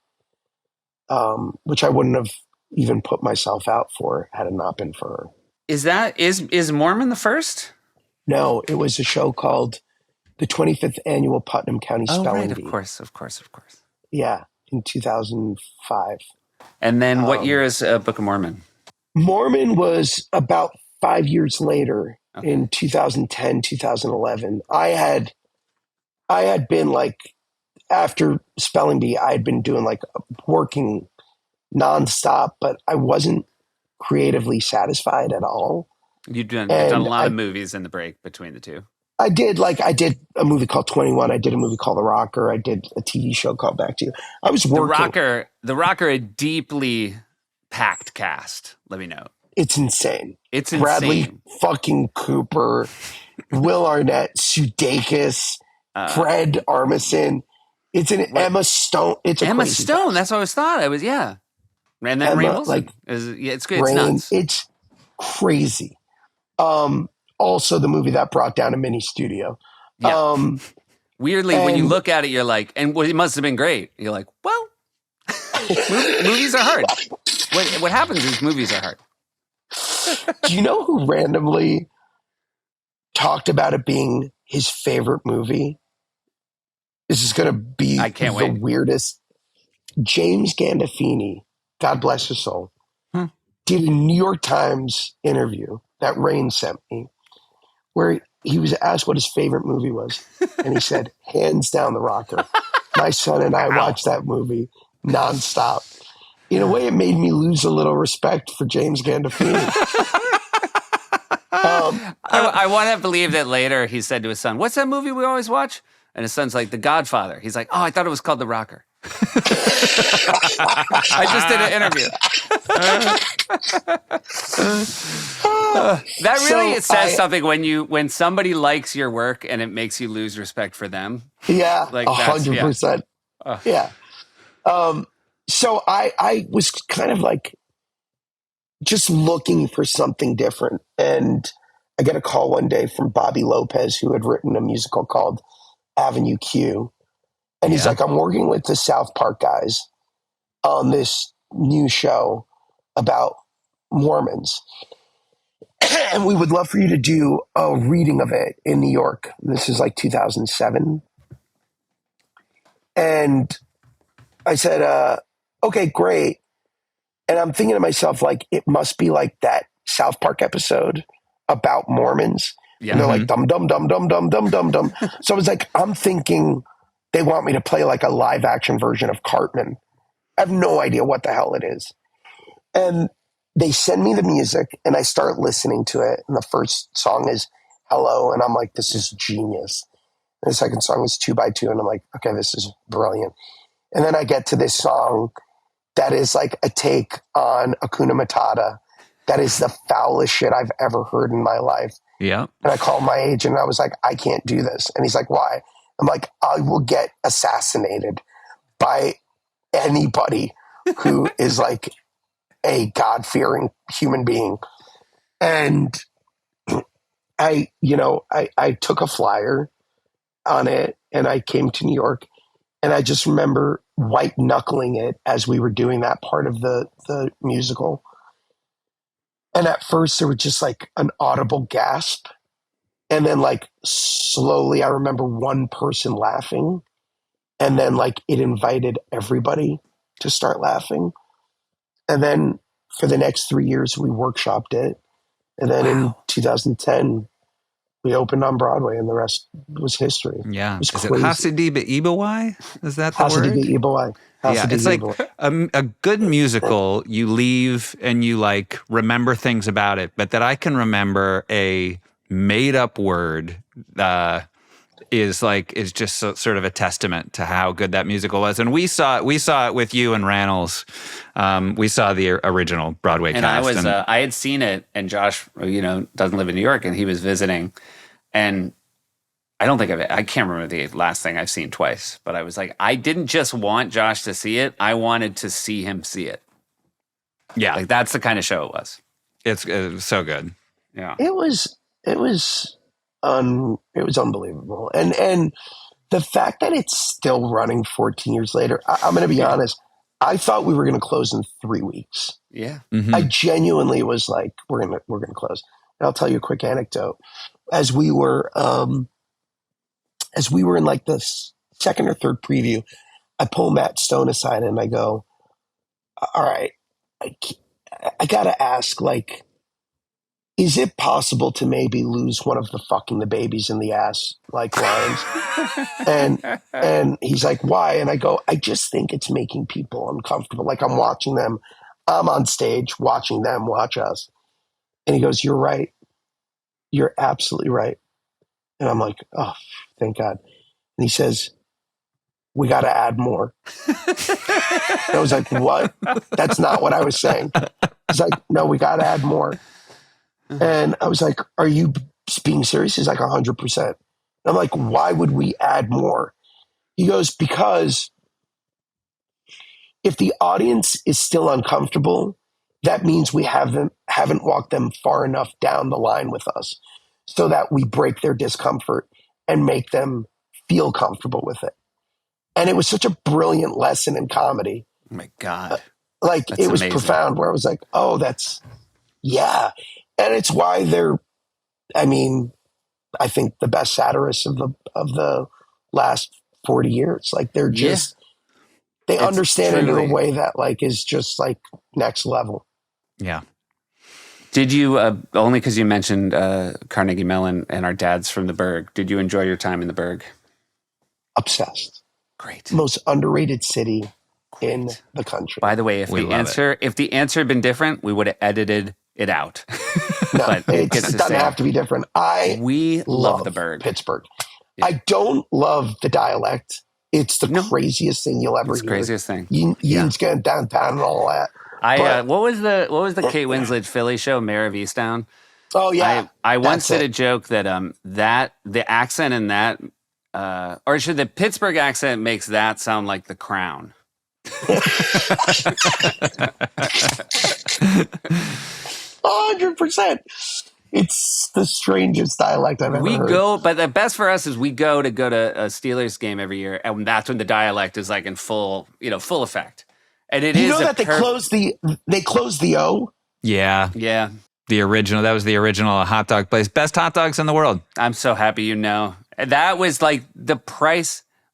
which I wouldn't have even put myself out for had it not been for her. Is Mormon the first? No, it was a show called the 25th Annual Putnam County Spelling Bee. Of course. Yeah, in 2005. And then what year is Book of Mormon? Mormon was about 5 years later, in 2010, 2011. I had been like, after Spelling Bee, I had been doing like working nonstop, but I wasn't creatively satisfied at all. You've done a lot of movies in the break between the two. I did a movie called 21. I did a movie called The Rocker. I did a TV show called Back to You. I was working. The Rocker, a deeply packed cast. Let me know. It's insane. It's insane. Bradley fucking Cooper, Will Arnett, Sudeikis, Fred Armisen. It's an Emma Stone. It's a Emma Stone. Cast. That's what I was thought. And then Ray Wilson. It's good. It's nuts. It's crazy. Also, the movie that brought down a mini studio. Yeah. Weirdly, when you look at it, you're like, and it must have been great. You're like, well, movies are hard. What happens is movies are hard. Do you know who randomly talked about it being his favorite movie? This is going to be the weirdest. James Gandolfini, God bless his soul, did a New York Times interview that Rain sent me, where he was asked what his favorite movie was. And he said, hands down, The Rocker. My son and I watched that movie nonstop. In a way, it made me lose a little respect for James Gandolfini. I want to believe that later he said to his son, what's that movie we always watch? And his son's like, The Godfather. He's like, oh, I thought it was called The Rocker. I just did an interview. That really says something when somebody likes your work and it makes you lose respect for them. Yeah, 100%. Yeah. So I was kind of like just looking for something different. And I get a call one day from Bobby Lopez, who had written a musical called Avenue Q. And he's like, I'm working with the South Park guys on this new show about Mormons. And we would love for you to do a reading of it in New York. This is like 2007. And I said, okay, great. And I'm thinking to myself, like, it must be like that South Park episode about Mormons. Yeah. And they're like, dum, dum, dum, dum, dum, dum, dum, dum. So I was like, I'm thinking they want me to play like a live action version of Cartman. I have no idea what the hell it is. And they send me the music and I start listening to it. And the first song is Hello. And I'm like, this is genius. And the second song is 2 by 2. And I'm like, okay, this is brilliant. And then I get to this song that is like a take on Hakuna Matata. That is the foulest shit I've ever heard in my life. Yeah. And I called my agent and I was like, I can't do this. And he's like, why? I'm like, I will get assassinated by anybody who is like a God-fearing human being. And I took a flyer on it and I came to New York and I just remember white knuckling it as we were doing that part of the musical. And at first there was just like an audible gasp. And then like slowly I remember one person laughing. And then like it invited everybody to start laughing. And then for the next 3 years we workshopped it. And then in 2010 we opened on Broadway and the rest was history. Yeah. Is it Hasidiba Ibawai? Is that the word? Hasidiba Ibawai. Yeah, it's like a good musical, you leave and you like remember things about it, but that I can remember a made up word is just sort of a testament to how good that musical was. And we saw it with you and Rannells. We saw the original Broadway cast. And I had seen it, and Josh, doesn't live in New York, and he was visiting, and I can't remember the last thing I've seen twice, but I was like, I didn't just want Josh to see it. I wanted to see him see it. Yeah. Like that's the kind of show it was. It was so good. Yeah. It was unbelievable. And the fact that it's still running 14 years later, I'm going to be honest. I thought we were going to close in 3 weeks. Yeah. Mm-hmm. I genuinely was like, we're going to close. And I'll tell you a quick anecdote. As we were in like the second or third preview, I pull Matt Stone aside and I go, all right, I got to ask, like, is it possible to maybe lose one of the fucking the babies in the ass, like lines? and he's like, why? And I go, I just think it's making people uncomfortable. Like I'm watching them. I'm on stage watching them watch us. And he goes, "You're right. You're absolutely right." And I'm like, "Oh, thank God." And he says, "We got to add more." I was like, "What? That's not what I was saying." He's like, "No, we got to add more." And I was like, "Are you being serious?" He's like, 100%. And I'm like, "Why would we add more?" He goes, "Because if the audience is still uncomfortable, that means we haven't walked them far enough down the line with us so that we break their discomfort and make them feel comfortable with it." And it was such a brilliant lesson in comedy. Oh my God. Like That's it was amazing. profound, where I was like, "Oh, that's, yeah." And it's why they're, I mean, I think the best satirists of the last 40 years. Like they're just, they It's understand it in truly- a way that like is just like next level. Yeah. Did you, only because you mentioned Carnegie Mellon and our dads from the Berg, did you enjoy your time in the Berg? Obsessed. Great. Most underrated city in the country. By the way, if the answer had been different, we would have edited it out. No, But it gets the doesn't same. have to be different. We love the love Berg. Pittsburgh. Yeah. I don't love the dialect. It's the craziest thing you'll ever It's the hear. craziest thing. You just get downtown and all that. But- what was the Kate Winslet Philly show, Mayor of Easttown? Oh yeah. I once That's did it. a joke that that the accent in that or should the Pittsburgh accent makes that sound like The Crown. 100%. It's the strangest dialect I've ever heard. But the best for us is we go to a Steelers game every year, and that's when the dialect is like in full effect. And it is You know that they closed the O? Yeah. Yeah. That was the original hot dog place. Best hot dogs in the world. I'm so happy you know. That was like the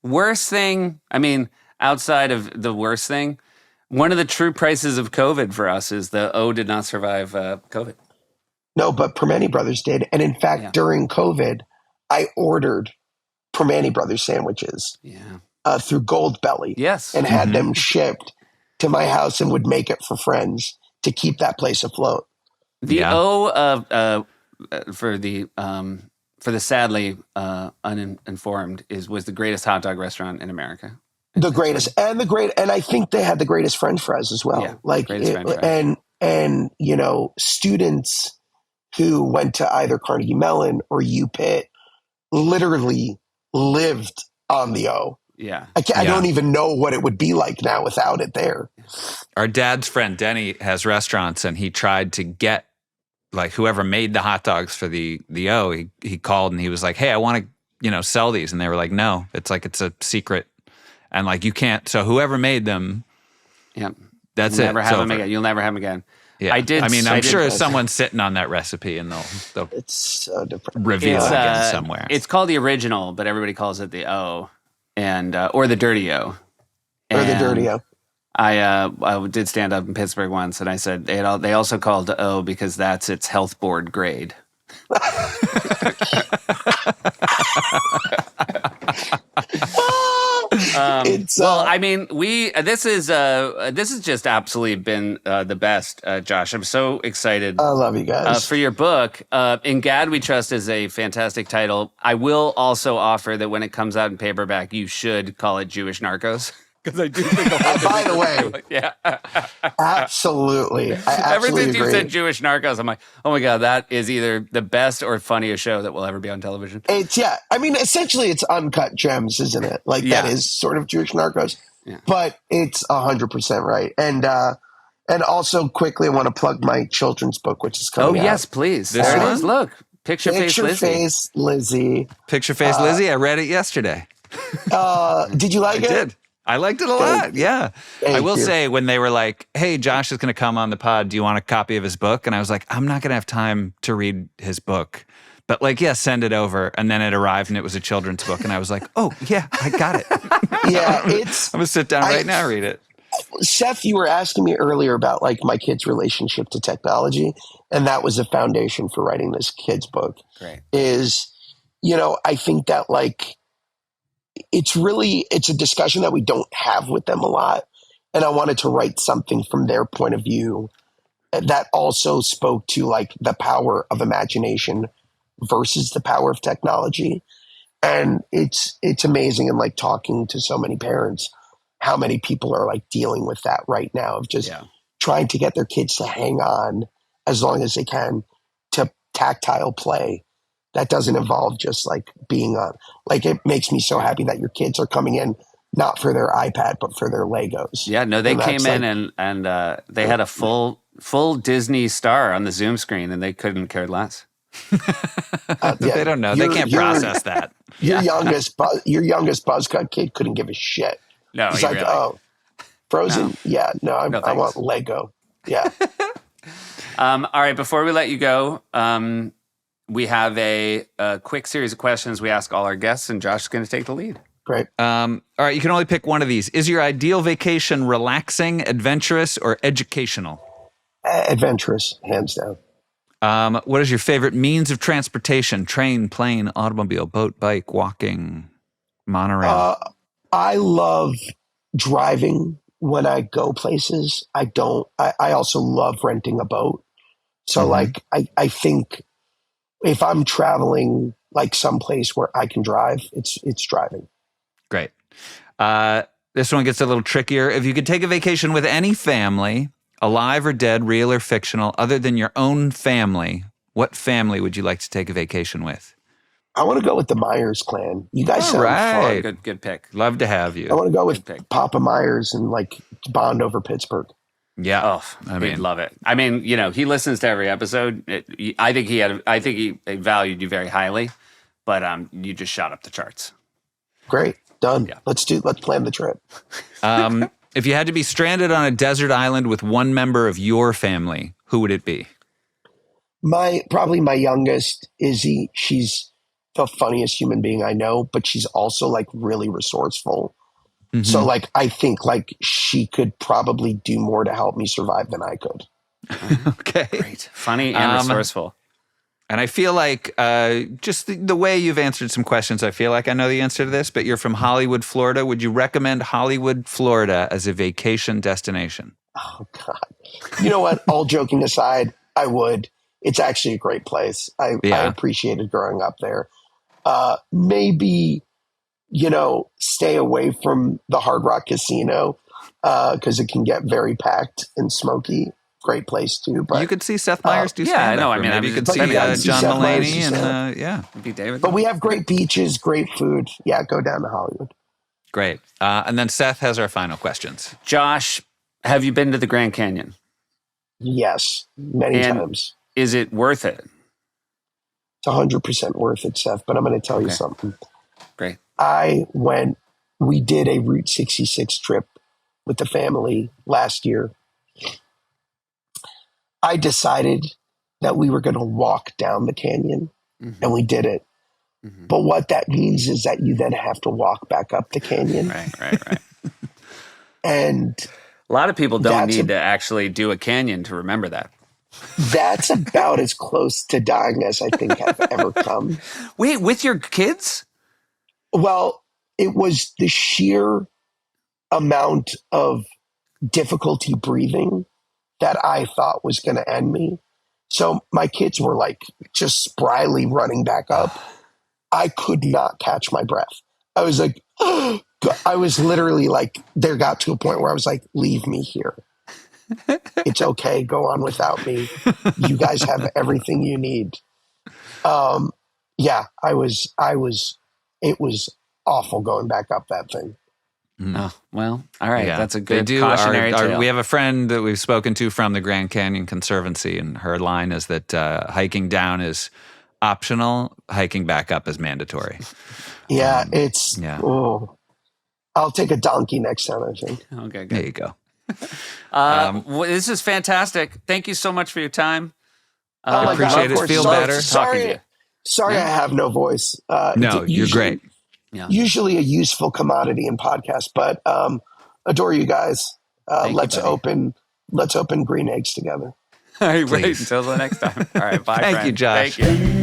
worst thing. I mean, outside of the worst thing, one of the true prices of COVID for us is the O did not survive COVID. No, but Permane Brothers did. And in fact, during COVID, I ordered Permane Brothers sandwiches through Goldbelly. Yes. And had them shipped to my house and would make it for friends to keep that place afloat. The O for the sadly uninformed was the greatest hot dog restaurant in America. The greatest and I think they had the greatest French fries as well. Yeah, like French fries. and students who went to either Carnegie Mellon or UPitt literally lived on the O. Yeah. I don't even know what it would be like now without it there. Our dad's friend Denny has restaurants, and he tried to get like whoever made the hot dogs for the O. He called and he was like, "Hey, I want to sell these," and they were like, "No, it's a secret, and like you can't." So whoever made them, that's You'll it. Never have them again. You'll never have them again. Yeah. I mean, I'm sure someone's sitting on that recipe, and they'll It's so different. reveal it again somewhere. It's called the original, but everybody calls it the O, and or the Dirty O. Or the Dirty O. I did stand up in Pittsburgh once, and I said they also call it the O because that's its health board grade. I mean, this has just absolutely been the best, Josh. I'm so excited. I love you guys for your book. In Gad We Trust is a fantastic title. I will also offer that when it comes out in paperback, you should call it Jewish Narcos. Because I do think by the way, yeah, absolutely. Ever since you agree. said Jewish Narcos, I'm like, oh my God, that is either the best or funniest show that will ever be on television. I mean, essentially it's Uncut Gems, isn't it? Like that is sort of Jewish Narcos, but it's 100% right. And also quickly, I want to plug my children's book, which is coming out. Oh yes, please. This there one? it is. Look, Picture Face Lizzie. Picture Face Lizzie. I read it yesterday. Did you like it? I did. I liked it a lot. Yeah. Thank I will you. say when they were like, "Hey, Josh is going to come on the pod. Do you want a copy of his book?" And I was like, "I'm not going to have time to read his book." But like, yeah, send it over. And then it arrived and it was a children's book. And I was like, "Oh, yeah, I got it." Yeah, I'm going to sit down right now and read it. Seth, you were asking me earlier about like my kid's relationship to technology. And that was the foundation for writing this kid's book. Great. Is, I think that like, it's a discussion that we don't have with them a lot. And I wanted to write something from their point of view that also spoke to like the power of imagination versus the power of technology. And it's amazing. And like talking to so many parents, how many people are like dealing with that right now of just trying to get their kids to hang on as long as they can to tactile play. That doesn't involve just like being on, like, it makes me so happy that your kids are coming in, not for their iPad, but for their Legos. Yeah, no, they came in and they had a full Disney star on the Zoom screen and they couldn't care less. They don't know. They can't process that. Your youngest buzzcut kid couldn't give a shit. No, he's like, really. Oh, Frozen? No. Yeah, no, I want Lego. Yeah. All right, before we let you go, we have a quick series of questions we ask all our guests, and Josh is going to take the lead. Great. All right, you can only pick one of these. Is your ideal vacation relaxing, adventurous, or educational? Adventurous, hands down. What is your favorite means of transportation? Train, plane, automobile, boat, bike, walking, monorail? I love driving when I go places. I also love renting a boat. So like, I think if I'm traveling like someplace where I can drive, it's driving. Great. This one gets a little trickier. If you could take a vacation with any family, alive or dead, real or fictional, other than your own family, what family would you like to take a vacation with? I want to go with the Meyers clan. You guys sound fun. Good pick. Love to have you. I want to go with Papa Myers and like bond over Pittsburgh. Yeah. Oh, I love it. I mean, you know, he listens to every episode. I think he valued you very highly, but you just shot up the charts. Great. Done. Yeah. Let's plan the trip. If you had to be stranded on a desert island with one member of your family, who would it be? Probably my youngest, Izzy. She's the funniest human being I know, but she's also like really resourceful. Mm-hmm. So like, I think like she could probably do more to help me survive than I could. Okay. Great. Funny and resourceful. And I feel like just the way you've answered some questions, I feel like I know the answer to this, but you're from Hollywood, Florida. Would you recommend Hollywood, Florida as a vacation destination? Oh, God. You know what? All joking aside, I would. It's actually a great place. I appreciated growing up there. Maybe, stay away from the Hard Rock Casino because it can get very packed and smoky. Great place too. But you could see Seth Meyers do stand-up. Yeah, I know. I mean, maybe you could see John Mulaney and be David. But we have great beaches, great food. Yeah, go down to Hollywood. Great. And then Seth has our final questions. Josh, have you been to the Grand Canyon? Yes, many times. Is it worth it? It's 100% worth it, Seth. But I'm going to tell you something. Great. We did a Route 66 trip with the family last year. I decided that we were going to walk down the canyon, and we did it. Mm-hmm. But what that means is that you then have to walk back up the canyon. Right. And a lot of people don't need to actually do a canyon to remember that. That's about as close to dying as I think I've ever come. Wait, with your kids? Well, it was the sheer amount of difficulty breathing that I thought was going to end me. So my kids were like just spryly running back up. I could not catch my breath. I was like, I was literally like, there got to a point where I was like, leave me here. It's okay. Go on without me. You guys have everything you need. It was awful going back up that thing. Oh, well, all right. Yeah. That's a good cautionary tale. We have a friend that we've spoken to from the Grand Canyon Conservancy, and her line is that hiking down is optional, hiking back up is mandatory. Yeah, I'll take a donkey next time, I think. Okay, good. There you go. Well, this is fantastic. Thank you so much for your time. I appreciate it. Feel better. Sorry, I have no voice. No, you're great. Yeah. Usually a useful commodity in podcasts, but adore you guys. Let's open green eggs together. All right, wait until the next time. All right, bye. Thank you, Josh. Thank you.